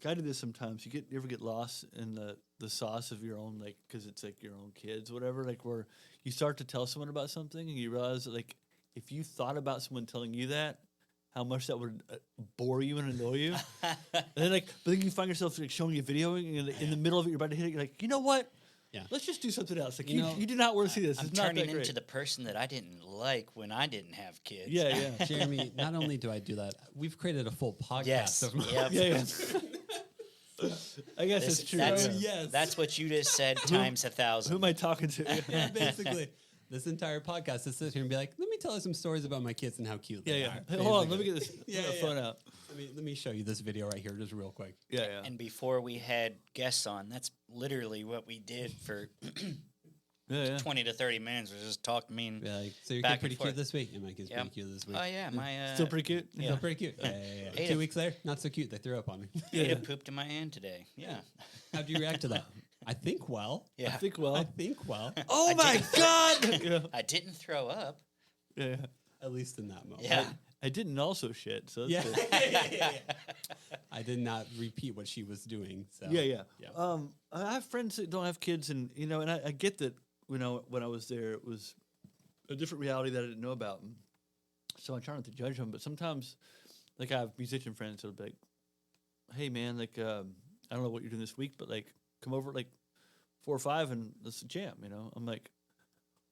I do this sometimes. You ever get lost in the sauce of your own, like, because it's like your own kids, whatever, like where you start to tell someone about something and you realize that like if you thought about someone telling you that, how much that would bore you and annoy you. And then but then you find yourself like showing you a video and in the middle of it, you're about to hit it. You're like, you know what? Yeah. Let's just do something else. Like you do not want to see this. I'm it's not turning that great. into the person that I didn't like when I didn't have kids. Yeah. Jeremy, not only do I do that, we've created a full podcast. Yes. Of Yeah. I guess it's true. That's what you just said times 1,000. Who am I talking to? Basically, this entire podcast is sit here and be like, let me tell you some stories about my kids and how cute they are. Hey, hold on, let me get this phone out. Let me show you this video right here, just real quick. Yeah. And before we had guests on, that's literally what we did for 20 to 30 minutes. Was just talk to me. And so your kid's pretty cute this week. And my kid's pretty cute this week. Oh yeah, my still pretty cute. Still pretty cute. Yeah. 2 weeks later, not so cute. They threw up on me. Ada pooped in my hand today. Yeah. How'd you react to that? I think well. Yeah. I think well. Oh my God! I didn't throw up. Yeah. At least in that moment. Yeah. I didn't also shit. So that's good. I did not repeat what she was doing. So yeah. I have friends that don't have kids, and you know, and I get that. You know, when I was there, it was a different reality that I didn't know about. And so I try not to judge them, but sometimes, like, I have musician friends that'll be like, hey, man, like, I don't know what you're doing this week, but, like, come over at, like, 4 or 5 and let's jam, you know? I'm like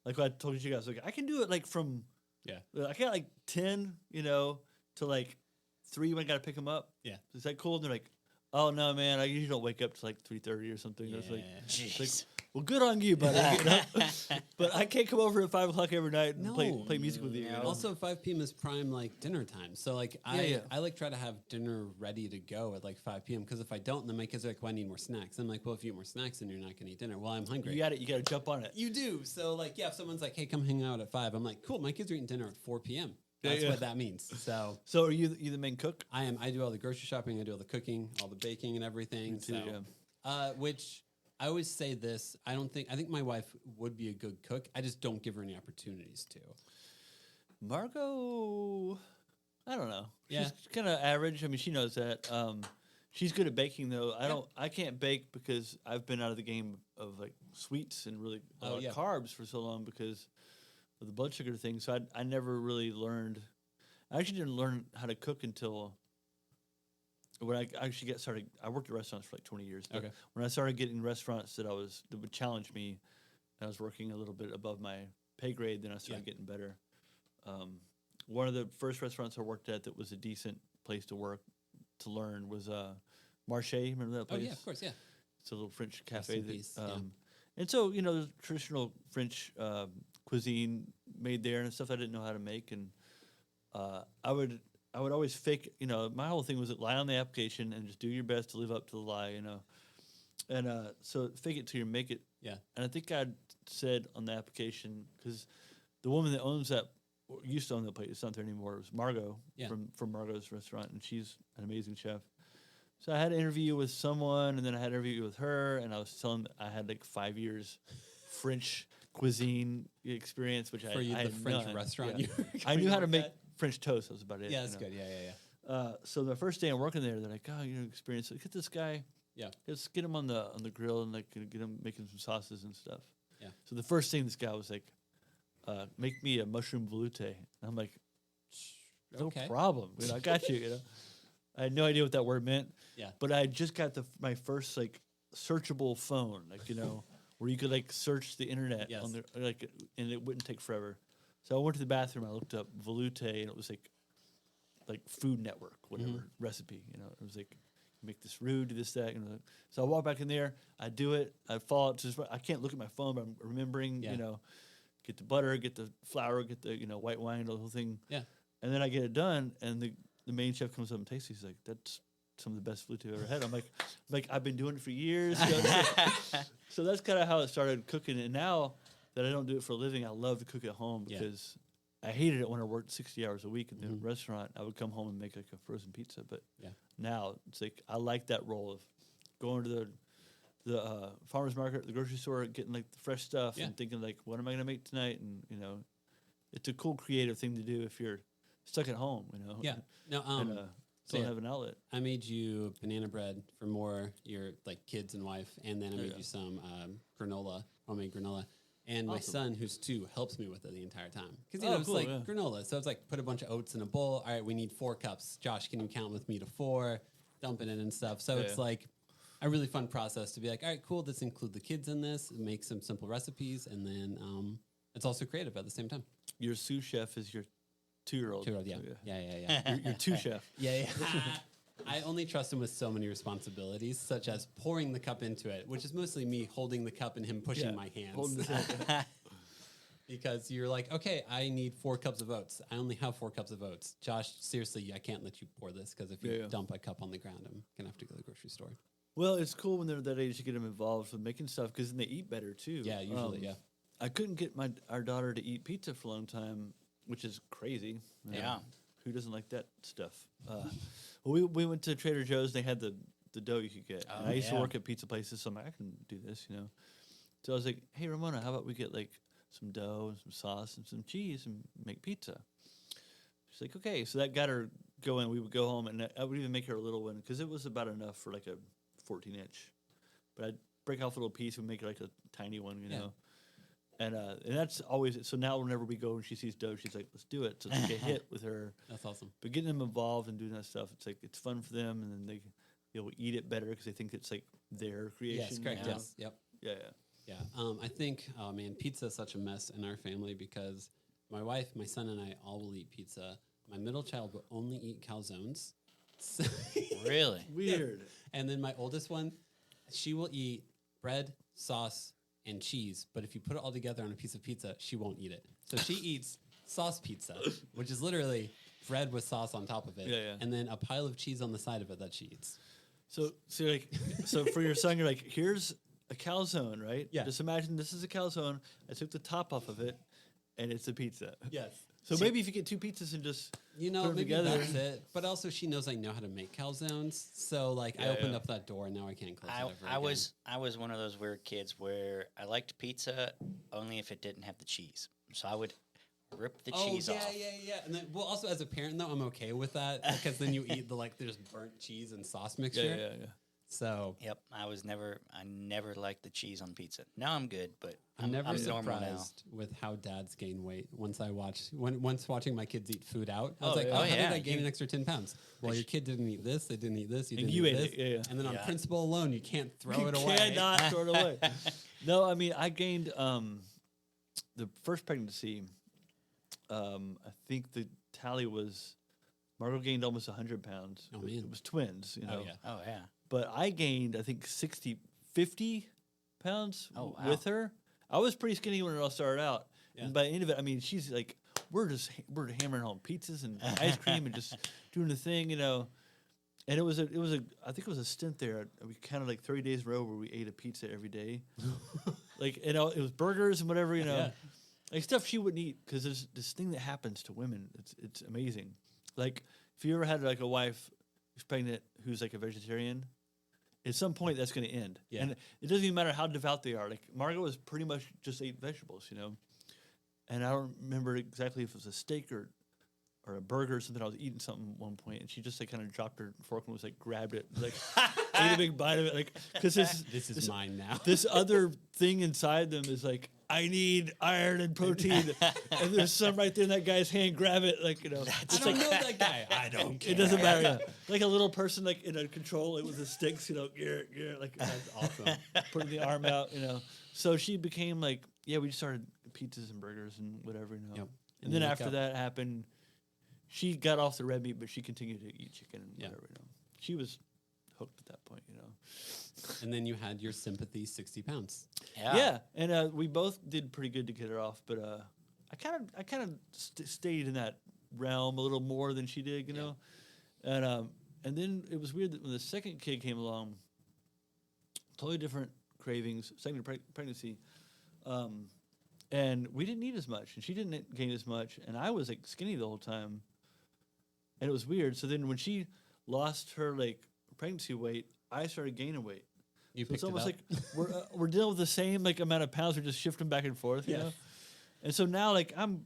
what I told you guys, like, I can do it, like, from, I got, like, 10, you know, to, like, 3 when I got to pick them up. Yeah. Is that cool? And they're like, oh, no, man, I usually don't wake up till, like, 3:30 or something. Yeah. It's like, jeez. Well, good on you, buddy. You know? But I can't come over at 5 o'clock every night and play music with you. You know? Also, 5 p.m. is prime like dinner time. So like I like try to have dinner ready to go at like 5 p.m. because if I don't, then my kids are like, well, I need more snacks. I'm like, well, if you eat more snacks, then you're not gonna eat dinner. Well, I'm hungry. You got to jump on it. You do. So like, if someone's like, hey, come hang out at 5, I'm like, cool. My kids are eating dinner at 4 p.m. That's what that means. So are you the main cook? I am. I do all the grocery shopping. I do all the cooking, all the baking, and everything. Me too, which. I always say this. I think my wife would be a good cook. I just don't give her any opportunities to. Margo, I don't know. She's kind of average. I mean, she knows that. She's good at baking, though. I can't bake because I've been out of the game of like sweets and really a lot of carbs for so long because of the blood sugar thing. So I never really learned. I actually didn't learn how to cook until. When I actually started, I worked at restaurants for like 20 years. But when I started getting restaurants that would challenge me, and I was working a little bit above my pay grade, then I started getting better. One of the first restaurants I worked at that was a decent place to work to learn was Marche. Remember that place? Oh yeah, of course, yeah. It's a little French cafe. And so there's traditional French cuisine made there and stuff I didn't know how to make, and I would always fake, you know, my whole thing was lie on the application and just do your best to live up to the lie, you know. And so fake it till you make it. Yeah. And I think I'd said on the application, because the woman that owns that used to own the place. It's not there anymore. It was Margo from Margo's restaurant, and she's an amazing chef. So I had an interview with someone, and then I had an interview with her, and I was telling them I had like 5 years French cuisine experience, which For you, I the had French none. restaurant. Yeah. You I knew how to make French toast. That was about it. Yeah, that's good. Yeah. So the first day I'm working there, they're like, "Oh, you know, experience. Get this guy. Yeah. Just get him on the grill and like get him making some sauces and stuff." Yeah. So the first thing this guy was like, "Make me a mushroom veloute." And I'm like, "No problem. You know, I got you." You know, I had no idea what that word meant. Yeah. But I just got my first like searchable phone, like where you could like search the internet on the and it wouldn't take forever. So I went to the bathroom. I looked up veloute, and it was like Food Network, whatever recipe. You know, it was like make this roux, do this, that. You know, so I walk back in there. I do it. I fall. I can't look at my phone, but I'm remembering. Yeah. You know, get the butter, get the flour, get the white wine, the whole thing. Yeah. And then I get it done, and the main chef comes up and tastes it. He's like, "That's some of the best veloute I've ever had." I'm like I've been doing it for years. So that's kind of how it started cooking. And now that I don't do it for a living, I love to cook at home because I hated it when I worked 60 hours a week in the restaurant. I would come home and make like a frozen pizza. But now it's like I like that role of going to the farmer's market, the grocery store, getting like the fresh stuff and thinking like, what am I going to make tonight? And, it's a cool creative thing to do if you're stuck at home, Yeah. No, and don't have an outlet. I made you banana bread for more your like kids and wife, and then I made you some homemade granola. And my son, who's 2, helps me with it the entire time because it's cool, like granola. So it's like put a bunch of oats in a bowl. All right, we need 4 cups. Josh, can you count with me to 4? Dump it in and stuff. So it's like a really fun process to be like, all right, cool. Let's include the kids in this. Make some simple recipes, and then it's also creative at the same time. Your sous chef is your 2-year-old. 2-year-old, yeah. So, Yeah. Your 2 chef. Yeah. I only trust him with so many responsibilities, such as pouring the cup into it, which is mostly me holding the cup and him pushing my hands. Because you're like, okay, I need 4 cups of oats. I only have 4 cups of oats. Josh, seriously, I can't let you pour this because if you dump a cup on the ground, I'm going to have to go to the grocery store. Well, it's cool when they're that age to get them involved with making stuff because then they eat better too. Yeah, usually, I couldn't get our daughter to eat pizza for a long time, which is crazy. Who doesn't like that stuff? We went to Trader Joe's. They had the dough you could get. And I used to work at pizza places, so I'm like, I can do this, So I was like, hey, Ramona, how about we get like some dough and some sauce and some cheese and make pizza? She's like, okay. So that got her going. We would go home, and I would even make her a little one because it was about enough for like a 14-inch. But I'd break off a little piece and make like a tiny one, know. And that's always so. Now whenever we go and she sees dough, she's like, "Let's do it." So it's like a hit with her. That's awesome. But getting them involved and doing that stuff, it's like it's fun for them, and then they'll eat it better because they think it's like their creation. Yes, correct. Yes, yep. Yeah. I think, oh man, pizza is such a mess in our family because my wife, my son, and I all will eat pizza. My middle child will only eat calzones. Really weird. And then my oldest one, she will eat bread, sauce, and cheese, but if you put it all together on a piece of pizza, she won't eat it. So she eats sauce pizza, which is literally bread with sauce on top of it, and then a pile of cheese on the side of it that she eats. So for your son, you're like, here's a calzone, right? Yeah. Just imagine this is a calzone. I took the top off of it, and it's a pizza. Yes. So maybe if you get 2 pizzas and just put them maybe together. that's it. But also, she knows I know how to make calzones, so like I opened up that door, and now I can't close it ever again. I was one of those weird kids where I liked pizza only if it didn't have the cheese. So I would rip the cheese off. Yeah. And then, also as a parent though, I'm okay with that because then you eat there's burnt cheese and sauce mixture. Yeah. So I never liked the cheese on pizza. Now I'm good, but I'm never normal now. surprised with how dads gain weight. Once watching my kids eat food out, I was Oh, how yeah. did I gain an extra 10 pounds? Well, your kid didn't eat this, they didn't eat this, you And didn't you eat ate this. it, yeah. And then on principle alone, you can't throw it away. You cannot throw it away. No, I mean, I gained the first pregnancy. I think the tally was Margo gained almost 100 pounds. Oh, man. It was twins, Oh yeah. But I gained, I think, 50 pounds with her. I was pretty skinny when it all started out. Yeah. And by the end of it, I mean, she's like, we're hammering home pizzas and ice cream and just doing the thing, And I think it was a stint there. We counted like 30 days in a row where we ate a pizza every day. It was burgers and whatever, Yeah. like stuff she wouldn't eat because there's this thing that happens to women. It's amazing. Like if you ever had like a wife who's pregnant who's like a vegetarian, at some point that's going to end. Yeah. And it doesn't even matter how devout they are. Like Margo was pretty much just ate vegetables, you know. And I don't remember exactly if it was a steak or a burger or something. I was eating something at one point, and she just like kind of dropped her fork and was like grabbed it, like ate a big bite of it, like because This is mine now. this other thing inside them is like, I need iron and protein, and there's some right there in that guy's hand. Grab it, like you know. I don't know that guy. I don't care. It doesn't matter. Yeah. Like a little person, like in a control, it was the sticks, you know. Like That's awesome. putting the arm out, you know. So she became like, yeah, we just started pizzas and burgers and whatever, you know. Yep. And then after that happened, she got off the red meat, but she continued to eat chicken and whatever, you know. She was hooked at that point, you know. And then you had your sympathy 60 pounds. Yeah, and we both did pretty good to get her off, but I kind of stayed in that realm a little more than she did, you know. And then it was weird that when the second kid came along, totally different cravings, second pregnancy, and we didn't eat as much, and she didn't gain as much, and I was like skinny the whole time, and it was weird. So then when she lost her like pregnancy weight, I started gaining weight. You So picked it's almost it up. like we're dealing with the same like amount of pounds. We're just shifting back and forth, you know. And so now, like I'm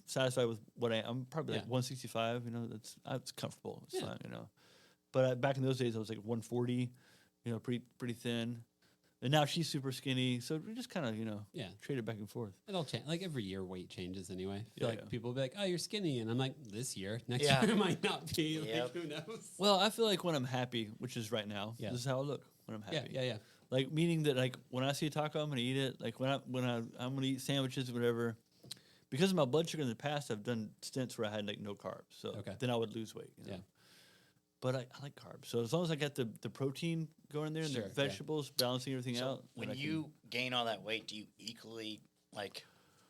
satisfied with what I'm probably like 165. You know, that's comfortable. It's fine, you know. But back in those days, I was like 140. You know, pretty thin. And now she's super skinny. So we just kind of traded back and forth. It'll change. Like every year, weight changes anyway. I feel Yeah, like people will be like, "Oh, you're skinny," and I'm like, "This year, next year, it might not be." Like, who knows? Well, I feel like when I'm happy, which is right now, this is how I look when I'm happy. Yeah. Like meaning that like when I see a taco, I'm gonna eat it. Like when I'm gonna eat sandwiches or whatever. Because of my blood sugar in the past, I've done stints where I had like no carbs. So then I would lose weight. You know? Yeah. But I like carbs. So as long as I got the protein going there and the vegetables, balancing everything out. When you gain all that weight, do you equally like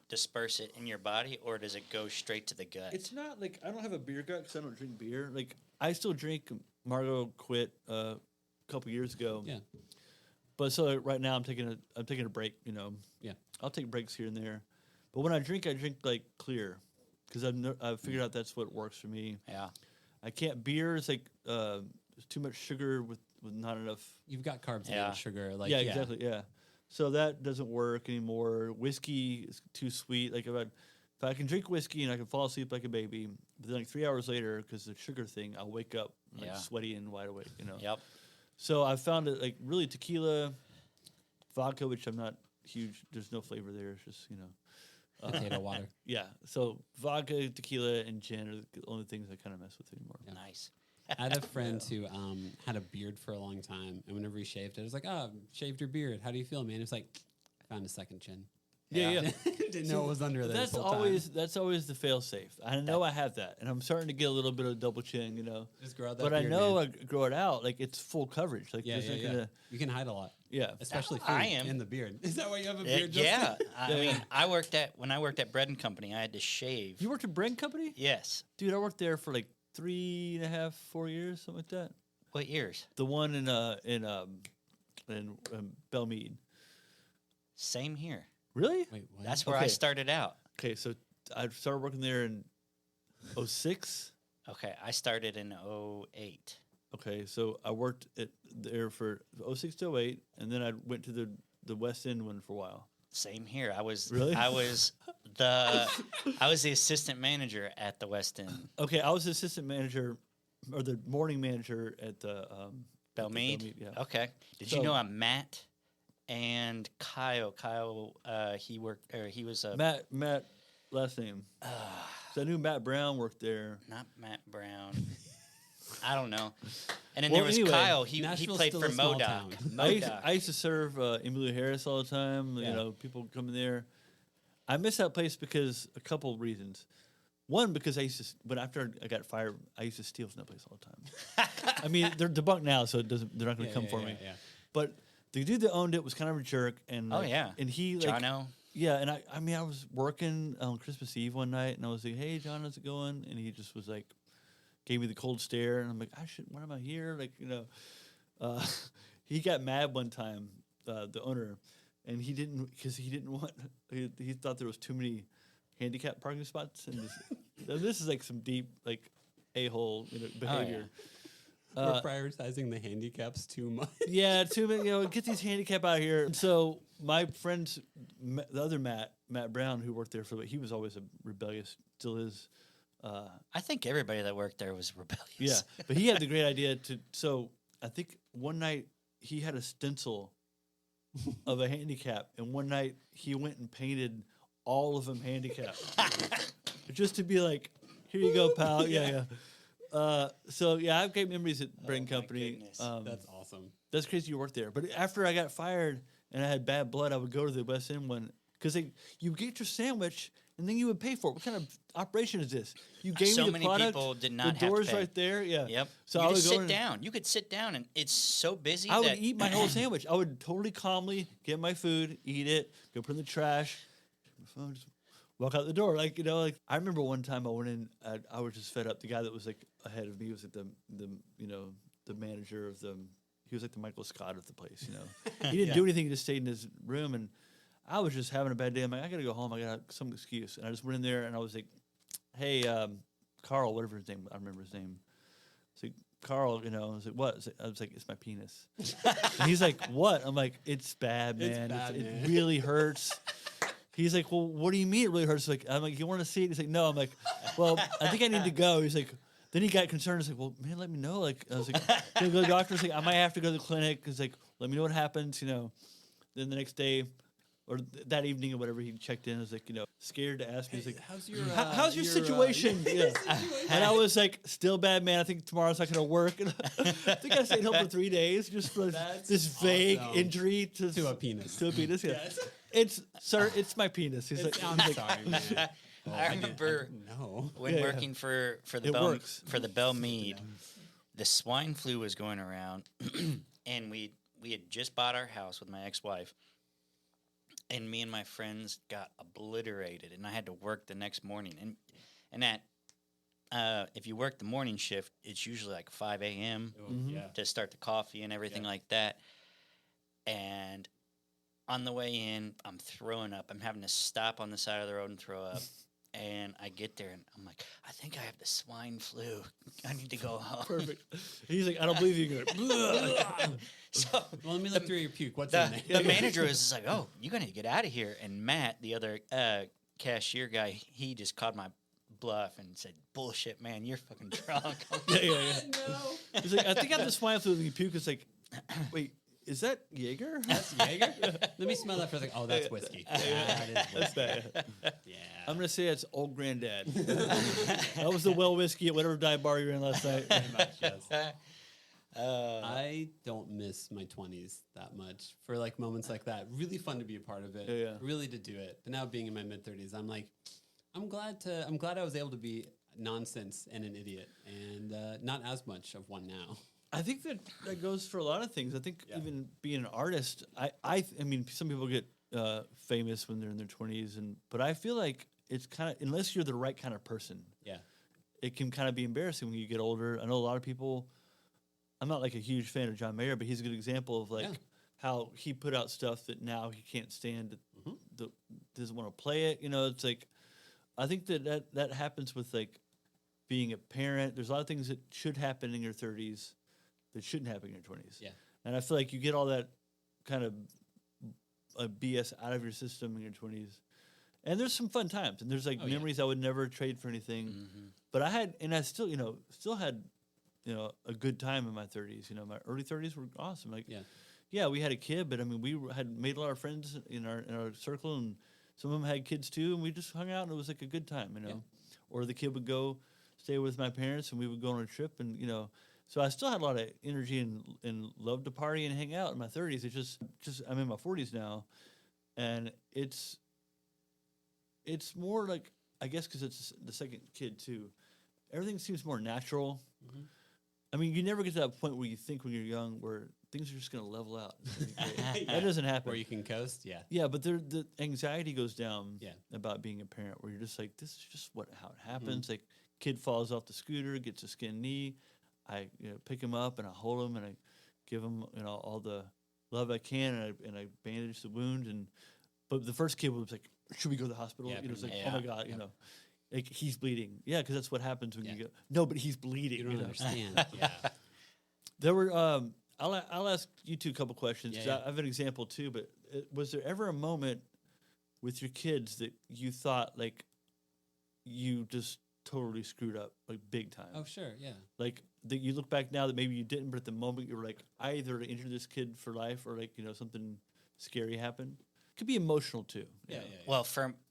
disperse it in your body, or does it go straight to the gut? It's not like I don't have a beer gut because I don't drink beer. Like I still drink. Margo quit a couple years ago. Yeah. But so right now I'm taking a break. You know. Yeah. I'll take breaks here and there, but when I drink like clear, because I've figured out that's what works for me. Yeah. I can't. Beer is like there's too much sugar with not enough. You've got carbs and sugar. Like exactly. Yeah. So that doesn't work anymore. Whiskey is too sweet. Like if I can drink whiskey and I can fall asleep like a baby, but then like 3 hours later, because the sugar thing, I'll wake up like sweaty and wide awake. You know. Yep. So I found it like really tequila, vodka, which I'm not huge. There's no flavor there. It's just potato water. Yeah. So vodka, tequila, and gin are the only things I kind of mess with anymore. Yeah. Nice. I had a friend who had a beard for a long time, and whenever he shaved it, I was like, "Oh, shaved your beard. How do you feel, man?" It's like, I found a second chin. Yeah. Didn't know it was under there. That's always the fail safe. I know I have that, and I'm starting to get a little bit of double chin, you know. Just grow out that but beard, I know man. I grow it out. Like it's full coverage. Like You can hide a lot. Yeah, especially food I am in the beard. Is that why you have a beard? Yeah. I mean, when I worked at Bread and Company, I had to shave. You worked at Bread and Company? Yes. Dude, I worked there for like 3.5, 4 years, something like that. What years? The one in Belmead. Same here. Really? Wait, what? That's where I started out. Okay, so I started working there in 06. Okay, I started in 08. Okay, so I worked there for 06 to 08, and then I went to the West End one for a while. Same here. I was really? I was the assistant manager at the West End. Okay, I was the assistant manager or the morning manager at the Belmead. Yeah. Okay. Did you know I'm Matt and Kyle? Kyle, he was Matt last name. So I knew Matt Brown worked there. Not Matt Brown. I don't know. And then there was Kyle. He played for MoDoc. I used to serve Emilio Harris all the time. You know, people coming there. I miss that place because a couple reasons. One, because after I got fired, I used to steal from that place all the time. I mean, they're debunked now, so they're not going to come for me. Yeah. But the dude that owned it was kind of a jerk, and and he Jono. Yeah, and I was working on Christmas Eve one night, and I was like, "Hey, John, how's it going?" And he just was like, gave me the cold stare, and I'm like, why am I here? Like, you know, he got mad one time, the owner, and he didn't want. He thought there was too many handicap parking spots, and this is like some deep like a-hole behavior. We're prioritizing the handicaps too much. Yeah, too many. Get these handicap out of here. And so my friends, the other Matt Brown, who worked there he was always a rebellious, still is. I think everybody that worked there was rebellious. Yeah, but he had the great idea to. So I think one night he had a stencil of a handicap, and one night he went and painted all of them handicap, just to be like, "Here you go, pal." Yeah. So yeah, I've great memories at Brain Company. That's awesome. That's crazy you worked there. But after I got fired and I had bad blood, I would go to the West End one because you get your sandwich and then you would pay for it. What kind of operation is this? You gave me the many product. People did not the have to doors pay. right there. Yeah. Yep. So you I would just go sit down. You could sit down, and it's so busy. I would eat my whole sandwich. I would totally calmly get my food, eat it, go put it in the trash, just walk out the door. Like I remember one time I went in. I was just fed up. The guy that was like ahead of me was like the manager of the. He was like the Michael Scott of the place. He didn't do anything. He just stayed in his room, and I was just having a bad day. I'm like, I gotta go home. I got some excuse, and I just went in there, and I was like, "Hey, Carl, whatever his name. I remember his name." It's like, Carl, I was like, what? I was like, it's my penis. And he's like, what? I'm like, it's bad, man. It really hurts. He's like, well, what do you mean it really hurts? I'm like, you want to see it? He's like, no. I'm like, well, I think I need to go. He's like, then he got concerned. He's like, well, man, let me know. Like, I was like, can I go to the doctor? He's like, I might have to go to the clinic. He's like, let me know what happens, Then the next day, or that evening or whatever, he checked in. I was like, scared to ask me. He's like, how's your situation? And I was like, still bad, man. I think tomorrow's not going to work. And I think I stayed home for 3 days just for this vague injury to a penis. To a penis, yeah. Yes. It's my penis. He's like, I'm sorry, man. I remember when working for the Bell Mead, the swine flu was going around, and we had just bought our house with my ex-wife. And me and my friends got obliterated, and I had to work the next morning. And if you work the morning shift, it's usually like 5 a.m. To start the coffee and everything like that. And on the way in, I'm throwing up. I'm having to stop on the side of the road and throw up. And I get there, and I'm like, I think I have the swine flu. I need to go home. Perfect. He's like, I don't believe you. So, well, let me look through your puke. What's in there? The manager was just like, oh, you're going to get out of here. And Matt, the other cashier guy, he just called my bluff and said, bullshit, man, you're fucking drunk. Yeah. No. He's like, I think I have the swine flu, and you puke. It's like, wait. Is that Jaeger? That's Jaeger? Let me smell that for a second. Oh, that's whiskey. That is whiskey. Yeah. I'm going to say it's Old Granddad. That was the well whiskey at whatever dive bar you were in last night. Pretty much, yes. I don't miss my 20s that much for like moments like that. Really fun to be a part of it. Yeah. Really to do it. But now being in my mid 30s, I'm like, I'm glad I was able to be nonsense and an idiot and not as much of one now. I think that goes for a lot of things. I think even being an artist, I mean, some people get famous when they're in their 20s, but I feel like it's kind of, unless you're the right kind of person, it can kind of be embarrassing when you get older. I know a lot of people. I'm not like a huge fan of John Mayer, but he's a good example of like how he put out stuff that now he can't stand, doesn't want to play it. It's like I think that happens with like being a parent. There's a lot of things that should happen in your 30s. That shouldn't happen in your 20s. Yeah. And I feel like you get all that kind of BS out of your system in your 20s. And there's some fun times. And there's like memories I would never trade for anything. Mm-hmm. But I still had, a good time in my 30s. My early 30s were awesome. Like, we had a kid, but I mean, we had made a lot of friends in our circle, and some of them had kids too. And we just hung out, and it was like a good time, Or the kid would go stay with my parents, and we would go on a trip, and, So I still had a lot of energy and loved to party and hang out in my 30s. It's just I'm in my 40s now, and it's more like, I guess because it's the second kid too, everything seems more natural. Mm-hmm. I mean, you never get to that point where you think when you're young where things are just going to level out. That doesn't happen. Where you can coast, Yeah, but the anxiety goes down about being a parent, where you're just like, this is just how it happens. Mm-hmm. Like, kid falls off the scooter, gets a skinned knee. I pick him up and I hold him and I give him all the love I can, and I bandage the wound. But the first kid was like, should we go to the hospital? Yeah, You know, it's like, yeah. oh my God, you know, like he's bleeding. Yeah, because that's what happens when Yeah. you go. No, but he's bleeding. You don't know? understand. Yeah. There were. I'll ask you two a couple questions. 'Cause Yeah, yeah. I have an example too. But was there ever a moment with your kids that you thought like you just totally screwed up, like big time? Oh, sure. Yeah. Like that you look back now that maybe you didn't, but at the moment you were like, I either injured this kid for life or like, you know, something scary happened. Could be emotional too. Yeah. you know? Yeah.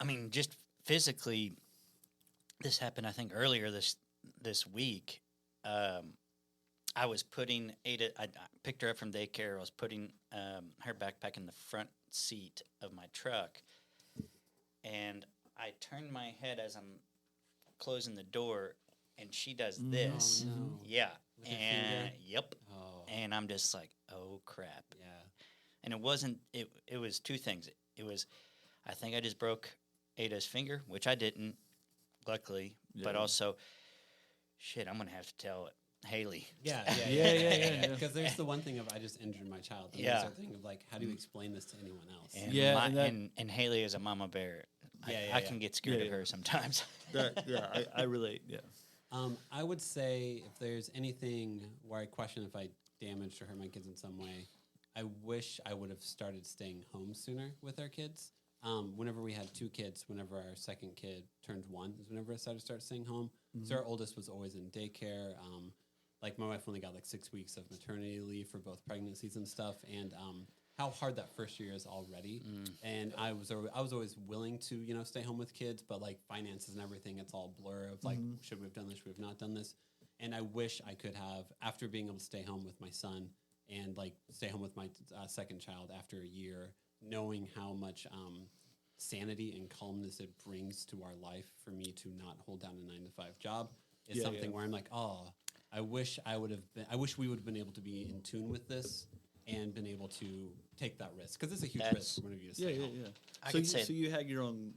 Well, just physically, this happened, I think, earlier this week. I was putting Ada. I picked her up from daycare. I was putting her backpack in the front seat of my truck, and I turned my head as I'm closing the door, and she does this. Oh, no. Yeah, With her and finger? yep, Oh. and I'm just like, oh crap. Yeah. And it wasn't. It was two things. It was, I think I just broke Ada's finger, which I didn't, luckily. But Yeah. also, shit, I'm gonna have to tell Haley. Yeah. Yeah. Because there's the one thing of I just injured my child. And Yeah. there's the other thing of like, how do you explain this to anyone else? And Yeah, my, and that- and Haley is a mama bear. Yeah, I can get scared Yeah, of yeah. her sometimes. I relate. Yeah. I would say if there's anything where I question if I damaged or hurt my kids in some way, I wish I would have started staying home sooner with our kids. Whenever we had two kids, whenever our second kid turned 1, is whenever I started to start staying home. So our oldest was always in daycare. Like my wife only got like 6 weeks of maternity leave for both pregnancies and stuff, and how hard that first year is already. And I was always willing to, you know, stay home with kids, but like finances and everything, it's all blur of like, should we have done this? Should we have not done this? And I wish I could have, after being able to stay home with my son and like stay home with my second child after a year, knowing how much sanity and calmness it brings to our life for me to not hold down a 9-to-5 job is Yeah, something yeah. where I'm like, oh, I wish we would have been able to be in tune with this and been able to take that risk, because it's a huge That's- risk for one of you to Yeah. stay home. I So could say so you had your own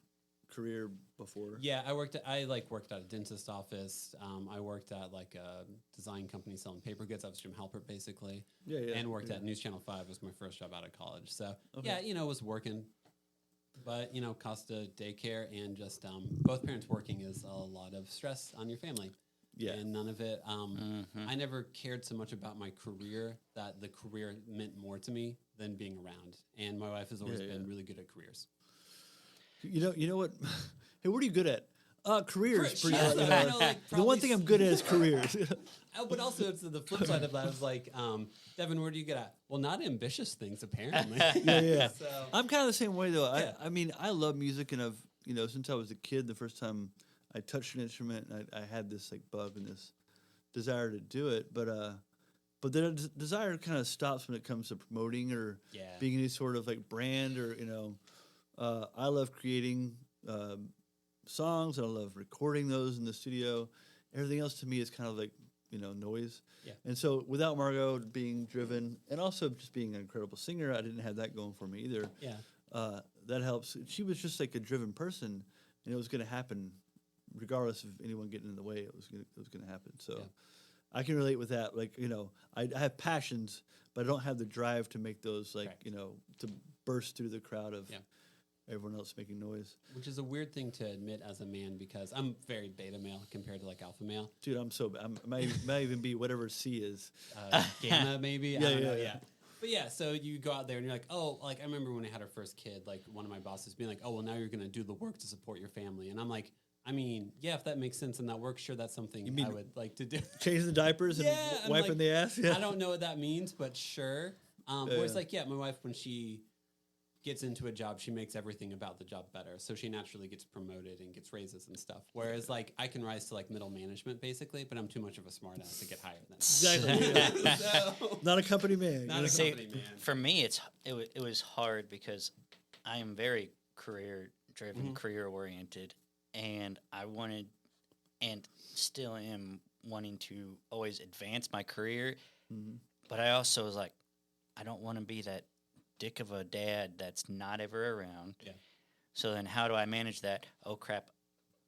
career before. Yeah, I worked at a dentist office. I worked at like a design company selling paper goods. I was Jim Halpert basically, Yeah. and worked yeah. at News Channel 5 was my first job out of college. So Okay. yeah, you know, was working, but you know, Costa daycare and just both parents working is a lot of stress on your family. Yeah. And none of it. I never cared so much about my career that the career meant more to me than being around. And my wife has always Yeah, been yeah. really good at careers. You know what? Hey, what are you good at? Careers. She pretty is, much, you though. I know. know, like, The one probably thing I'm good at is careers. But also, it's the flip side of that is like, Devin, where do you get at? Well, not ambitious things, apparently. yeah. So, I'm kind of the same way though. Yeah. I mean, I love music, and I've, you know, since I was a kid, the first time I touched an instrument, I had this like bug and this desire to do it, but the desire kind of stops when it comes to promoting or yeah. being any sort of like brand or, you know, I love creating songs, and I love recording those in the studio. Everything else to me is kind of like, you know, noise. Yeah. And so without Margo being driven and also just being an incredible singer, I didn't have that going for me either. Yeah. That helps. She was just like a driven person, and it was going to happen regardless of anyone getting in the way. It was going to happen. So Yeah. I can relate with that. Like, you know, I have passions, but I don't have the drive to make those, like, Correct. you know, to burst through the crowd of Yeah. everyone else making noise. Which is a weird thing to admit as a man, because I'm very beta male compared to like alpha male. Dude, I'm so bad. Might even be whatever C is. Gamma maybe. Yeah, I don't know, yeah. yeah. But yeah, so you go out there and you're like, oh, like I remember when I had our first kid, like one of my bosses being like, oh, well, now you're going to do the work to support your family. And I'm like, I mean, yeah, if that makes sense and that works, sure, that's something mean- I would like to do. Changing the diapers and Yeah, I'm wiping like, the ass. Yeah. I don't know what that means, but sure. Whereas like, yeah, my wife, when she gets into a job, she makes everything about the job better. So she naturally gets promoted and gets raises and stuff. Whereas like I can rise to like middle management basically, but I'm too much of a smart ass to get higher than Exactly. Yeah. So, Not a company man. not a See, company man. for me, it was hard because I am very career driven, career oriented, and I wanted, and still am wanting to always advance my career. But I also was like, I don't want to be that dick of a dad that's not ever around. Yeah. So then, how do I manage that? Oh crap,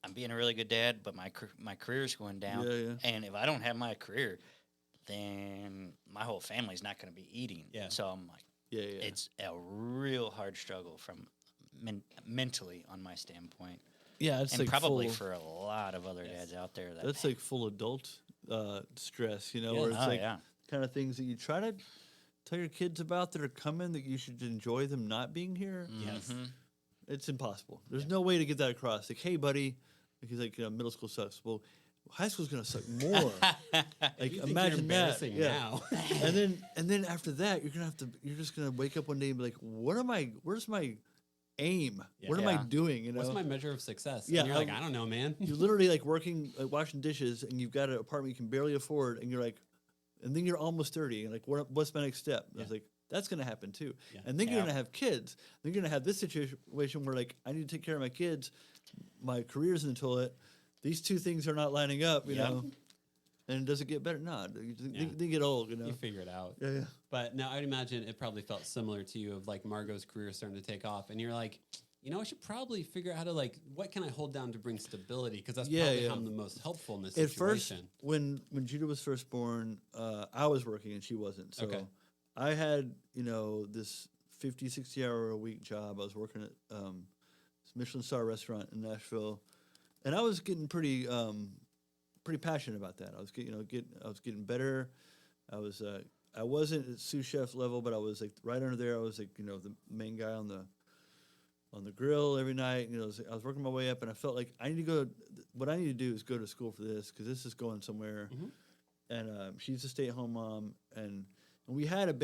I'm being a really good dad, but my career's going down. Yeah, yeah. And if I don't have my career, then my whole family's not going to be eating. Yeah. So I'm like, it's a real hard struggle from mentally on my standpoint. Yeah, it's and like probably for a lot of other dads out there. That's like full adult stress, Yeah. where it's kind of things that you try to tell your kids about that are coming, that you should enjoy them not being here. Yes. It's impossible. There's no way to get that across. Like, hey, buddy, like he's like, middle school sucks. Well, high school's gonna suck more. Like, You think imagine you're that. embarrassing now. and then after that, you're just gonna wake up one day and be like, where's my aim? Yeah. What am I doing? What's my measure of success? Yeah, And you're like, I don't know, man. You're literally like working, like washing dishes, and you've got an apartment you can barely afford, and you're like, and then you're almost 30, and like, what's my next step? And I was like, that's gonna happen too. Yeah. And then you're gonna have kids. Then you're gonna have this situation where like, I need to take care of my kids, my career's in the toilet. These two things are not lining up, you know. And does it get better? No, they get old, You figure it out. Yeah. But now I'd imagine it probably felt similar to you of like Margo's career starting to take off, and you're like, I should probably figure out how to like, what can I hold down to bring stability? Because that's probably how I'm the most helpful in this At situation. first, when Judah was first born, I was working and she wasn't. So I had, this 50, 60-hour-a-week job. I was working at this Michelin star restaurant in Nashville, and I was getting pretty passionate about that. I was getting better. I wasn't at sous chef level, but I was like right under there. I was like, the main guy on the grill every night. I was working my way up, and I felt like what I need to do is go to school for this, because this is going somewhere. And she's a stay-at-home mom, and we had a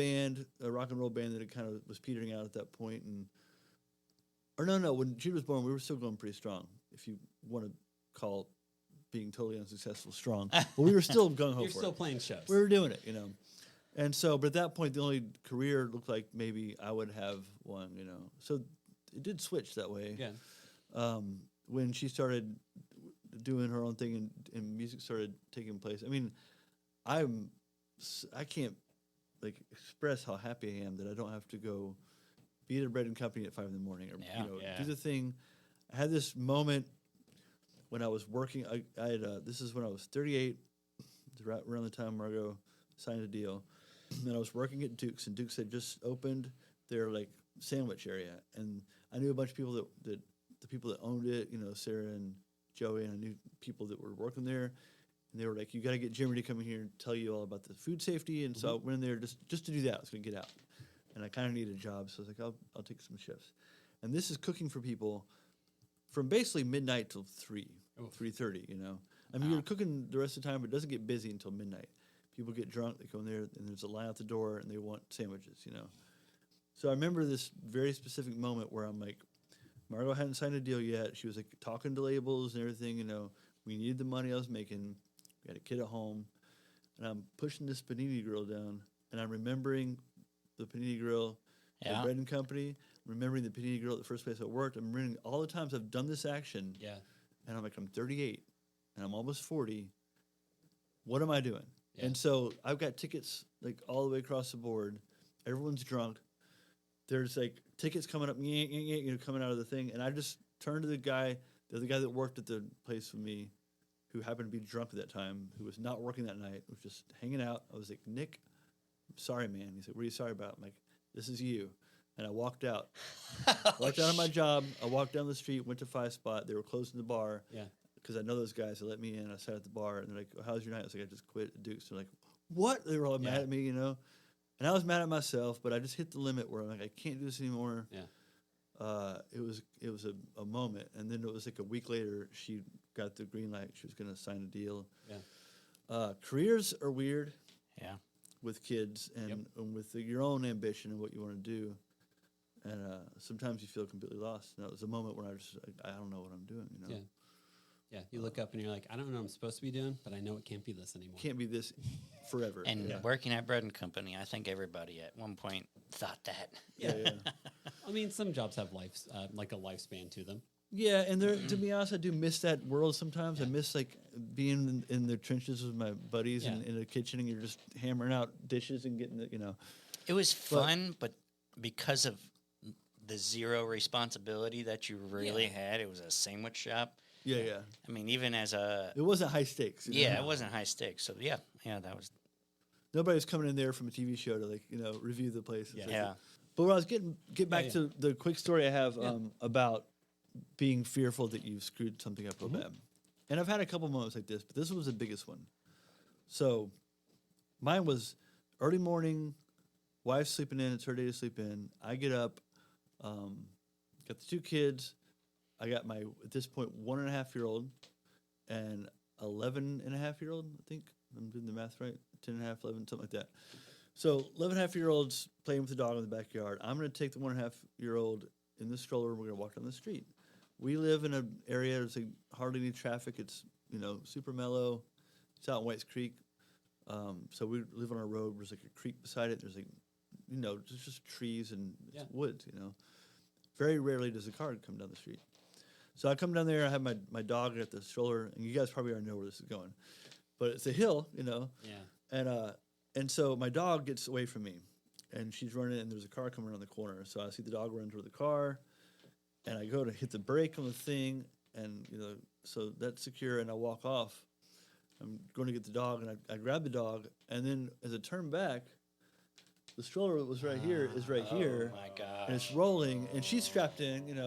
rock and roll band that kind of was petering out at that point. When Judah was born, we were still going pretty strong, if you want to call being totally unsuccessful strong. But we were still gung ho for it. You're still playing shows. We were doing it, And so, but at that point, the only career looked like maybe I would have one, So it did switch that way. Yeah. When she started doing her own thing and music started taking place. I mean, I can't like express how happy I am that I don't have to go be at a bread and company at 5 a.m. or do the thing. I had this moment when I was working. I had this is when I was 38, right around the time Margo signed a deal, and I was working at Duke's, and Duke's had just opened their like sandwich area, and I knew a bunch of people that the people that owned it, Sarah and Joey, and I knew people that were working there. And they were like, you got to get Jeremy to come in here and tell you all about the food safety. And so I went in there just to do that. I was going to get out. And I kind of needed a job. So I was like, I'll take some shifts. And this is cooking for people from basically midnight till 3:30, I mean, you're cooking the rest of the time, but it doesn't get busy until midnight. People get drunk. They go in there, and there's a line out the door, and they want sandwiches, So I remember this very specific moment where I'm like, Margo hadn't signed a deal yet. She was like talking to labels and everything, We needed the money I was making. We had a kid at home, and I'm pushing this panini grill down, and I'm remembering the panini grill, the bread and company, remembering the panini grill at the first place I worked. I'm remembering all the times I've done this action, and I'm like, I'm 38, and I'm almost 40. What am I doing? Yeah. And so I've got tickets like all the way across the board. Everyone's drunk. There's like tickets coming up, coming out of the thing, and I just turned to the other guy that worked at the place with me, who happened to be drunk at that time, who was not working that night, was just hanging out. I was like, Nick, I'm sorry, man. He said, what are you sorry about? I'm like, this is you. And I walked out. Walked out of my job. I walked down the street, went to 5 Spot. They were closing the bar. Yeah. Because I know those guys. They let me in. I sat at the bar, and they're like, how's your night? I was like, I just quit at Duke's. They're like, what? They were all mad at me, And I was mad at myself, but I just hit the limit where I'm like, I can't do this anymore. Yeah. It was a moment, and then it was like a week later, she got the green light. She was going to sign a deal. Yeah. Careers are weird. Yeah. With kids and with your own ambition and what you want to do, and sometimes you feel completely lost. And that was a moment where I don't know what I'm doing. Yeah. Yeah. You look up and you're like, I don't know what I'm supposed to be doing, but I know it can't be this anymore. Can't be this forever. And working at Bread and Company, I think everybody at one point thought that. Yeah. I mean, some jobs have like a lifespan to them. Yeah, and to be honest, I do miss that world sometimes. Yeah. I miss like being in the trenches with my buddies and in the kitchen, and you're just hammering out dishes and getting It was fun, but because of the zero responsibility that you really had, it was a sandwich shop. Yeah. I mean, even as a... It wasn't high stakes. Yeah, it wasn't high stakes. So, that was... Nobody was coming in there from a TV show to, review the place. Yeah. But when I was getting back to the quick story I have about being fearful that you've screwed something up real bad. And I've had a couple moments like this, but this was the biggest one. So mine was early morning, wife's sleeping in, it's her day to sleep in. I get up, got the 2 kids. I got my, at this point, 1.5-year-old and 11.5-year-old, I think. I'm doing the math right. 10.5, 11, something like that. So 11.5-year-old's playing with the dog in the backyard. I'm going to take the 1.5-year-old in the stroller and we're going to walk down the street. We live in an area, there's like hardly any traffic. It's, super mellow. It's out in Whites Creek. So we live on a road. There's like a creek beside it. There's like, just trees and it's woods, Very rarely does a car come down the street. So I come down there, I have my dog at the stroller, and you guys probably already know where this is going. But it's a hill, Yeah. And so my dog gets away from me, and she's running, and there's a car coming around the corner. So I see the dog run toward the car, and I go to hit the brake on the thing, and, so that's secure, and I walk off. I'm going to get the dog, and I grab the dog, and then as I turn back, the stroller that was right here is right here. Oh, my gosh. And it's rolling, and she's strapped in,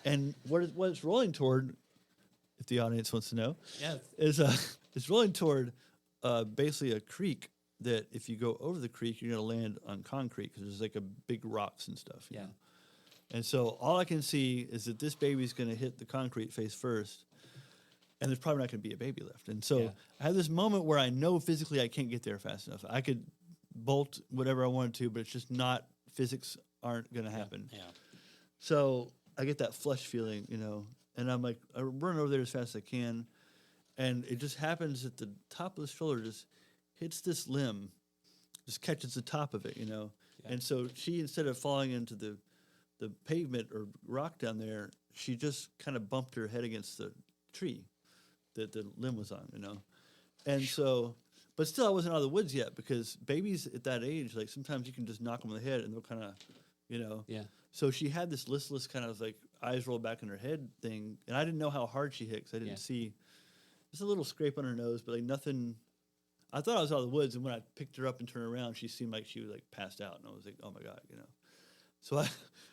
and what it's rolling toward, if the audience wants to know, is it's rolling toward basically a creek that if you go over the creek, you're going to land on concrete because there's like a big rocks and stuff. You know? And so all I can see is that this baby's going to hit the concrete face first, and there's probably not going to be a baby left. And so I have this moment where I know physically I can't get there fast enough. I could bolt whatever I wanted to, but it's just not, physics aren't going to happen. Yeah. So I get that flush feeling, and I'm like, I run over there as fast as I can, and it just happens that the top of the stroller just hits this limb, just catches the top of it, And so she, instead of falling into the pavement or rock down there, she just kind of bumped her head against the tree that the limb was on, And so, but still I wasn't out of the woods yet because babies at that age, like sometimes you can just knock them on the head and they'll kind of, Yeah. So she had this listless kind of like eyes rolled back in her head thing, and I didn't know how hard she hit because I didn't see. Just a little scrape on her nose, but like nothing. I thought I was out of the woods, and when I picked her up and turned around, she seemed like she was like passed out, and I was like, oh my God, So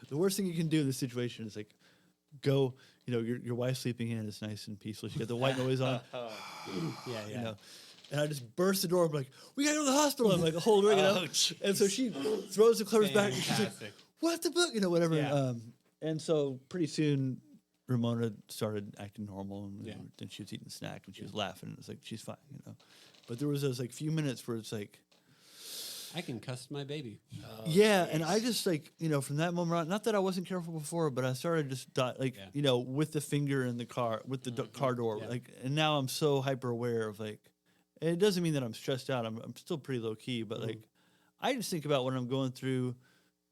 the worst thing you can do in this situation is like go, your wife's sleeping in, it's nice and peaceful. She got the white noise on. And I just burst the door. I'm like, we gotta go to the hospital. I'm like, hold her, And so she throws the covers back, and she's like, what the book, whatever. Yeah. And so pretty soon, Ramona started acting normal, and then she was eating a snack, and she was laughing. And it was like, she's fine, But there was those like few minutes where it's like, I can cuss my baby. And I just like, from that moment on, not that I wasn't careful before, but I started just with the finger in the car, with the car door, and now I'm so hyper aware of like, and it doesn't mean that I'm stressed out. I'm still pretty low key, but like, I just think about what I'm going through,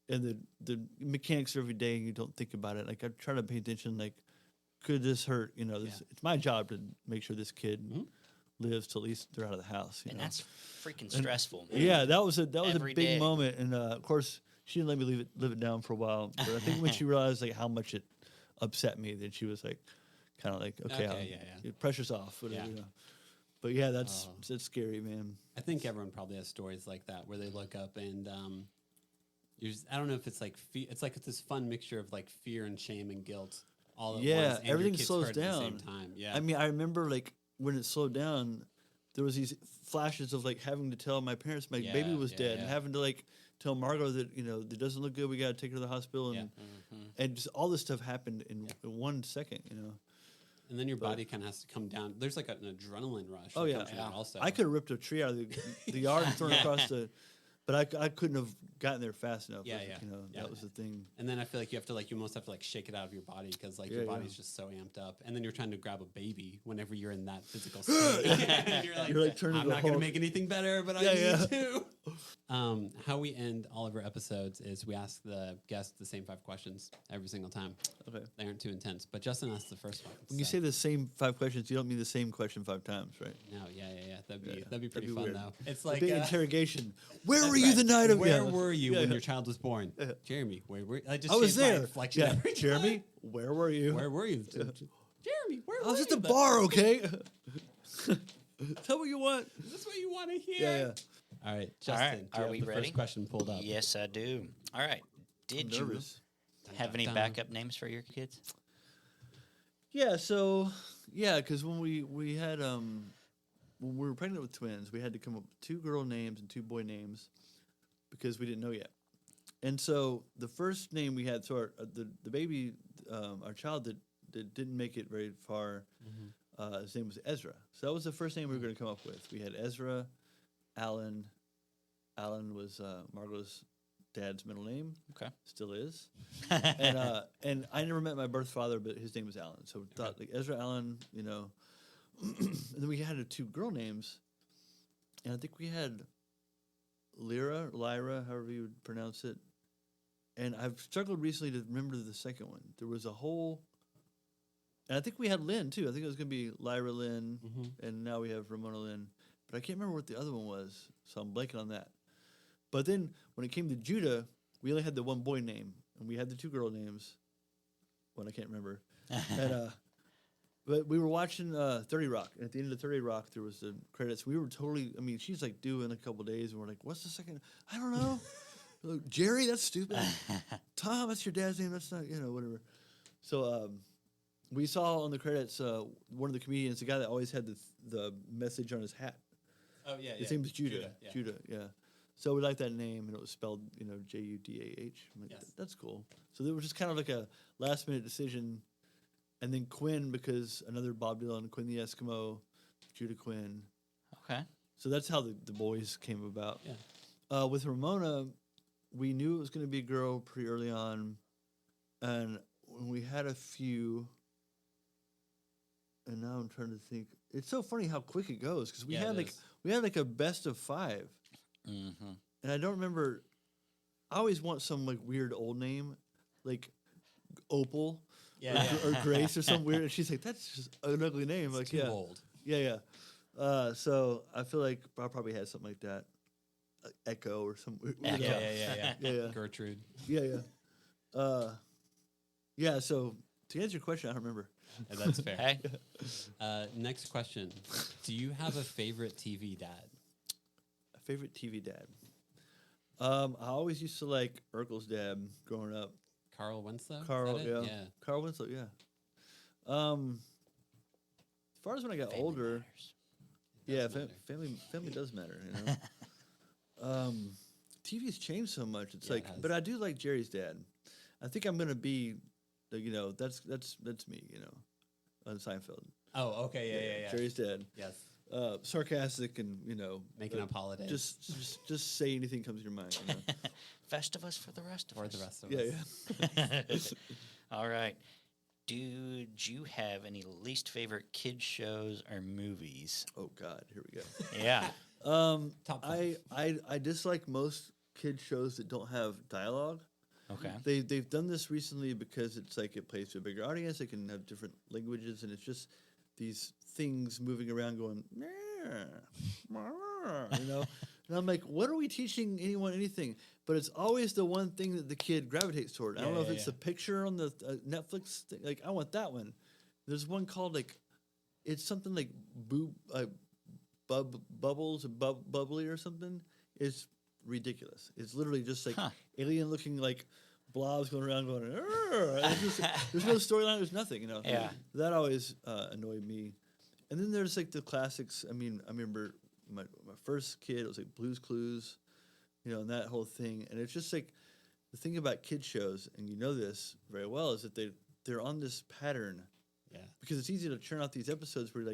and the mechanics of every day, and you don't think about it. Like I try to pay attention. Like, could this hurt? It's my job to make sure this kid lives till at least they're out of the house. And that's freaking stressful. Yeah, that was a big day. moment, and of course she didn't let me live it down for a while. But I think when she realized like how much it upset me, then she was like, kind of like, okay, pressure's off. Whatever, But yeah, that's scary, man. I think everyone probably has stories like that where they look up and I don't know if it's like it's like this fun mixture of like fear and shame and guilt all at once. And everything your kids slows hurt down. at the same time. Yeah, I mean, I remember like when it slowed down, there was these flashes of like having to tell my parents my baby was dead, and having to like tell Margo that it doesn't look good. We got to take her to the hospital, and just all this stuff happened in 1 second, And then your body kind of has to come down. There's like an adrenaline rush. Oh yeah, also. I could have ripped a tree out of the yard and thrown it across the. But I couldn't have gotten there fast enough. That was the thing. And then I feel like you almost have to like shake it out of your body because like your body's just so amped up. And then you're trying to grab a baby whenever you're in that physical state. you're like turning I'm not going to make anything better, but I need to. How we end all of our episodes is we ask the guests the same 5 questions every single time. Okay. They aren't too intense, but Justin asked the first one. When you say the same 5 questions, you don't mean the same question 5 times, right? No, That'd be pretty fun weird. though. It's like big interrogation. Where were you the night of? Where were you when your child was born? Jeremy, where were you? I was there. Jeremy, where were you? Where were you? Jeremy, where were you? I was at the bar, okay? Tell what you want. Is this what you want to hear? Yeah. All right, Justin, are we the ready? first question pulled up? Yes, I do. All right. Did I'm you nervous. have any backup names for your kids? Yeah, so because when we had when we were pregnant with twins, we had to come up with 2 girl names and 2 boy names because we didn't know yet. And so the first name we had, so the baby, our child that didn't make it very far, his name was Ezra. So that was the first name we were going to come up with. We had Ezra, Alan. Alan was Margo's dad's middle name. Okay. Still is. And I never met my birth father, but his name was Alan. So we thought like Ezra Allen, and then we had 2 girl names, and I think we had Lyra, however you would pronounce it. And I've struggled recently to remember the second one. There was a whole, and I think we had Lynn too. I think it was going to be Lyra Lynn, and now we have Ramona Lynn. But I can't remember what the other one was, so I'm blanking on that. But then when it came to Judah, we only had the 1 boy name, and we had the 2 girl names. One I can't remember. And but we were watching 30 Rock, and at the end of 30 Rock, there was the credits. We were totally. I mean, she's like due in a couple days, and we're like, "What's the second? I don't know." Like, Jerry, that's stupid. Tom, that's your dad's name. That's not whatever. So we saw on the credits one of the comedians, the guy that always had the message on his hat. Oh yeah, His name was Judah. Judah, Yeah. So we liked that name, and it was spelled, Judah. I'm like, Yes. That's cool. So it was just kind of like a last-minute decision. And then Quinn, because another Bob Dylan, Quinn the Eskimo, Judah Quinn. Okay. So that's how the boys came about. Yeah. With Ramona, we knew it was going to be a girl pretty early on. And when we had a few, and now I'm trying to think. It's so funny how quick it goes, because we had like a best of 5. Mm-hmm. And I don't remember. I always want some like weird old name, like Opal, or Grace or some weird. And she's like, "That's just an ugly name." It's like, too old. yeah. So I feel like I probably had something like that, Echo or some. Yeah. Gertrude. Yeah. Yeah. So to answer your question, I don't remember. Yeah, that's fair. Hey. Next question: do you have a favorite TV dad? A favorite TV dad. I always used to like Urkel's dad growing up. Carl Winslow? Carl, Is that it? yeah. Carl Winslow, yeah. As far as when I got Family older, matters. family does matter, TV's changed so much. It's Yeah, like, it has. but I do like Jerry's dad. I think I'm gonna be, that's me, on Seinfeld. Oh, okay, yeah. Jerry's dad. Yes. Sarcastic and Making up holidays. just say anything comes to your mind. Festivus for the rest of for us. the rest of Yeah. us. All right. Did you have any least favorite kid shows or movies? Oh God, here we go. Yeah. Top 5. I dislike most kid shows that don't have dialogue. Okay. They've done this recently because it's like it plays to a bigger audience. They can have different languages, and it's just these things moving around going, And I'm like, what are we teaching anyone anything? But it's always the one thing that the kid gravitates toward. I don't know if it's the picture on the Netflix thing. Like, I want that one. There's one called like, it's something like bubbles, bubbly or something. It's ridiculous. It's literally just like alien looking like blobs going around going. There's no storyline. There's nothing. Yeah. That always annoyed me. And then there's like the classics. I mean, I remember my first kid. It was like Blue's Clues, and that whole thing. And it's just like the thing about kid shows, and this very well, is that they're on this pattern. Yeah. Because it's easy to churn out these episodes where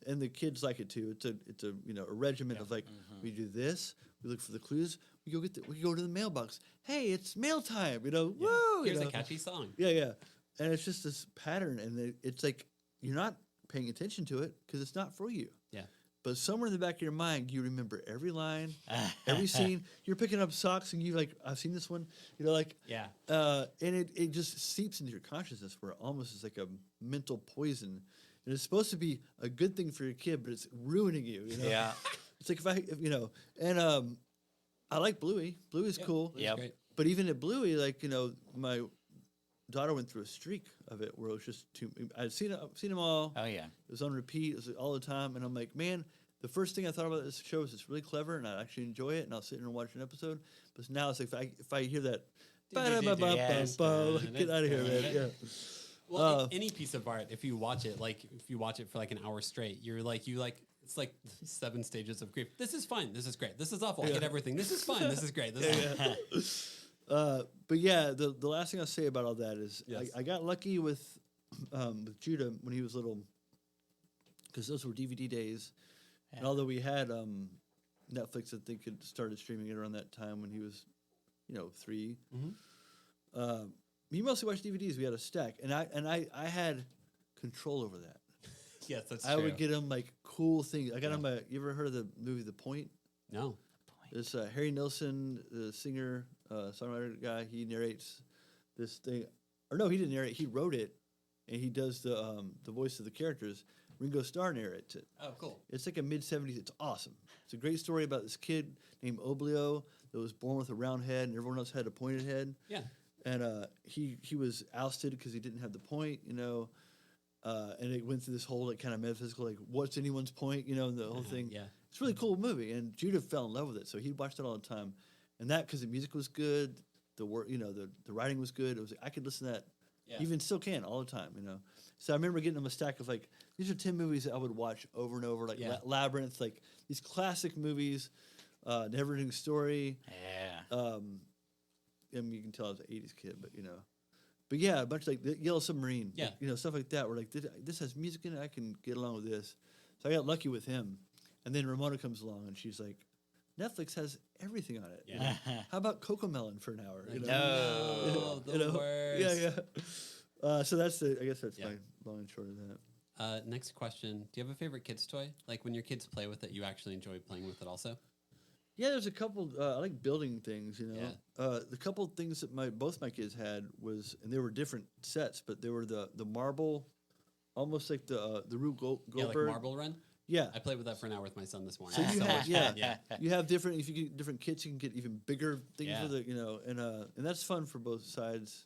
and the kids like it too. It's a regiment of like we do this, we look for the clues, we go to the mailbox. Hey, it's mail time. Woo! Here's a catchy song. Yeah. And it's just this pattern, and it's like you're not paying attention to it because it's not for you. Yeah. But somewhere in the back of your mind, you remember every line, every scene. You're picking up socks, and you like, I've seen this one. Yeah. And it just seeps into your consciousness where it almost is like a mental poison. And it's supposed to be a good thing for your kid, but it's ruining you. Yeah. It's like and I like Bluey. Bluey's cool. Bluey's Yep. great. But even at Bluey, my daughter went through a streak of it where it was just I'd seen them all. Oh, yeah. It was on repeat. It was all the time. And I'm like, man, the first thing I thought about this show is it's really clever and I actually enjoy it and I'll sit here and watch an episode. But now it's like if I hear that Yes. Get out of here, man. Yeah. Well, any piece of art, if you watch it for like an hour straight, it's like 7 stages of grief. This is fine. This is great. This is awful. I get everything. This is fine. This is great. But yeah, the last thing I'll say about all that is I got lucky with Judah when he was little, because those were DVD days. Yeah. And although we had Netflix, I think it started streaming it around that time when he was, 3. Mm-hmm. He mostly watched DVDs. We had a stack, and I had control over that. Yes, that's true. I would get him like cool things. I got him you ever heard of the movie The Point? No. It's Harry Nilsson, the singer, songwriter guy. He narrates this thing, or no, he didn't narrate. He wrote it, and he does the voice of the characters. Ringo Starr narrates it. Oh, cool! It's like a mid-'70s. It's awesome. It's a great story about this kid named Oblio that was born with a round head, and everyone else had a pointed head. Yeah. And he was ousted because he didn't have the point, and it went through this whole like kind of metaphysical, like what's anyone's point, and the whole thing. Yeah. It's a really cool movie, and Judah fell in love with it, so he watched it all the time. And that because the music was good, the work, the writing was good. I could listen to that, even still can all the time, So I remember getting him a stack of like these are 10 movies that I would watch over and over, like Labyrinth, like these classic movies, Never-Ending Story. Yeah. I mean, you can tell I was an 80s kid, but yeah, a bunch of like the Yellow Submarine, stuff like that. Where like this has music in it, I can get along with this. So I got lucky with him. And then Ramona comes along and she's like, Netflix has everything on it. Yeah. How about Cocomelon for an hour? No, the worst. Yeah. So that's I guess that's my long and short of that. Next question: do you have a favorite kids toy? Like when your kids play with it, you actually enjoy playing with it also? Yeah, there's a couple. I like building things. The couple things that both my kids had and they were different sets, but they were the marble, almost like the Rube Goldberg. Yeah, like Marble Run. Yeah, I played with that for an hour with my son this morning. So you have you have different. If you get different kits, you can get even bigger things with it. And that's fun for both sides.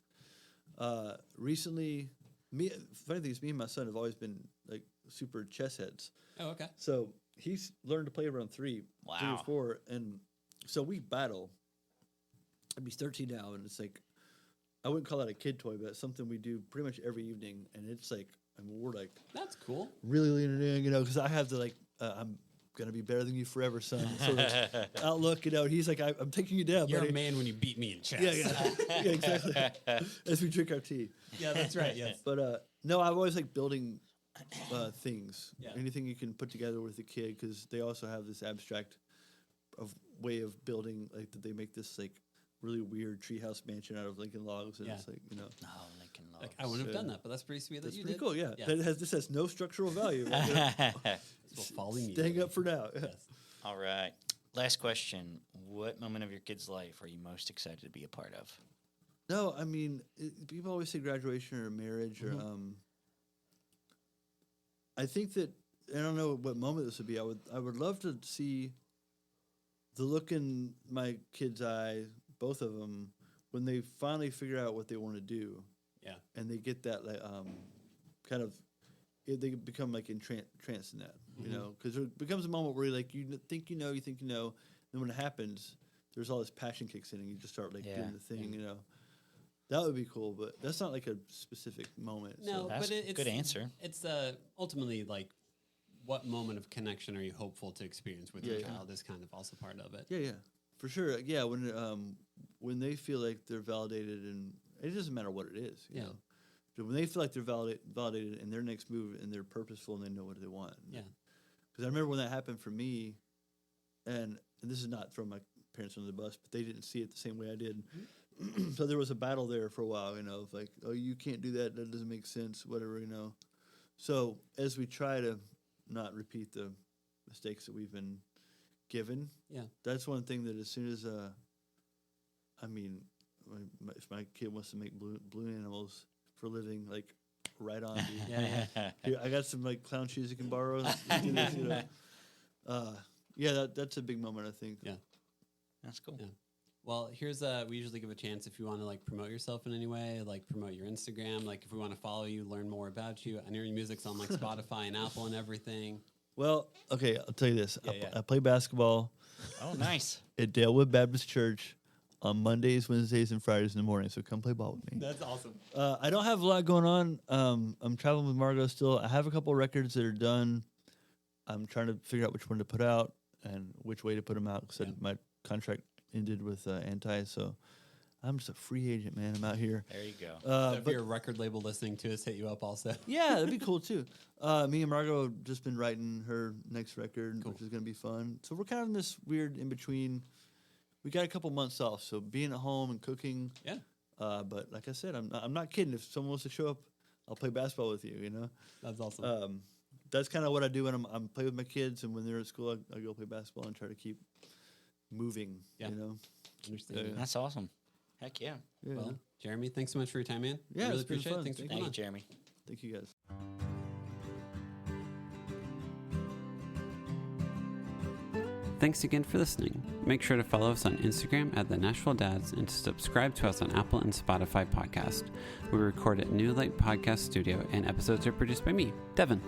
Recently, funny thing is, me and my son have always been like super chess heads. Oh, okay. So he's learned to play around 3 or 4, and so we battle. He's 13 now, and it's like I wouldn't call that a kid toy, but it's something we do pretty much every evening, and it's like. We're like that's cool. Really leaning in, because I have the I'm gonna be better than you forever, son. Sort of outlook, He's like, I'm taking you down. You're buddy. a man when you beat me in chess. Yeah, exactly. As we drink our tea. Yeah, that's right. Yes. But no, I've always liked building things. Yeah. Anything you can put together with a kid, because they also have this abstract way of building. Like that, they make this like really weird treehouse mansion out of Lincoln logs, and it's like Oh, Lincoln logs. Like, I wouldn't have done that, but that's pretty sweet. That's that you pretty did. cool. Yeah. This has no structural value. Staying up for now. Yes. All right. Last question: what moment of your kid's life are you most excited to be a part of? No, I mean, people always say graduation or marriage, or I think that I don't know what moment this would be. I would love to see the look in my kid's eye, both of them, when they finally figure out what they want to do. Yeah. And they get that like kind of they become like entranced in that, because it becomes a moment where you think you know, and when it happens, there's all this passion kicks in, and you just start like doing the thing, That would be cool, but that's not like a specific moment. No, that's but it's a good answer. It's ultimately like, what moment of connection are you hopeful to experience with your child is kind of also part of it. Yeah, for sure. Yeah, when they feel like they're validated, and it doesn't matter what it is, you know. But when they feel like they're validated in their next move, and they're purposeful, and they know what they want. Yeah. Because I remember when that happened for me, and this is not throwing my parents under the bus, but they didn't see it the same way I did. Mm-hmm. So there was a battle there for a while, of like, oh, you can't do that. That doesn't make sense, whatever, So as we try to not repeat the mistakes that we've been given, that's one thing that as soon as, if my kid wants to make balloon animals for a living, like, right on, dude. Here, I got some like clown shoes you can borrow. Let's do this, that's a big moment, I think. Yeah, that's cool. Yeah. Well, here's we usually give a chance if you want to like promote yourself in any way, like promote your Instagram, like if we want to follow you, learn more about you. I know your music's on like Spotify and Apple and everything. Well, okay, I'll tell you this. I play basketball. Oh, nice. At Dalewood Baptist Church on Mondays, Wednesdays, and Fridays in the morning. So come play ball with me. That's awesome. I don't have a lot going on. I'm traveling with Margo still. I have a couple of records that are done. I'm trying to figure out which one to put out and which way to put them out because my contract ended with Anti. So I'm just a free agent, man. I'm out here. There you go. So if your record label listening to us, hit you up also. Yeah, that'd be cool too. Me and Margo have just been writing her next record, which is going to be fun. So we're kind of in this weird in between. We got a couple months off, so being at home and cooking. Yeah. But like I said, I'm not kidding. If someone wants to show up, I'll play basketball with you. You know. That's awesome. That's kind of what I do when I'm play with my kids, and when they're at school, I go play basketball and try to keep moving. Yeah. You know. Understand. That's awesome. Heck yeah. Well, Jeremy, thanks so much for your time, man. Yeah, I really it's been appreciate fun. it. Thanks for Thank coming you, on. Jeremy. Thank you guys. Thanks again for listening. Make sure to follow us on Instagram at the Nashville Dads and to subscribe to us on Apple and Spotify podcast. We record at New Light Podcast Studio and episodes are produced by me, Devin.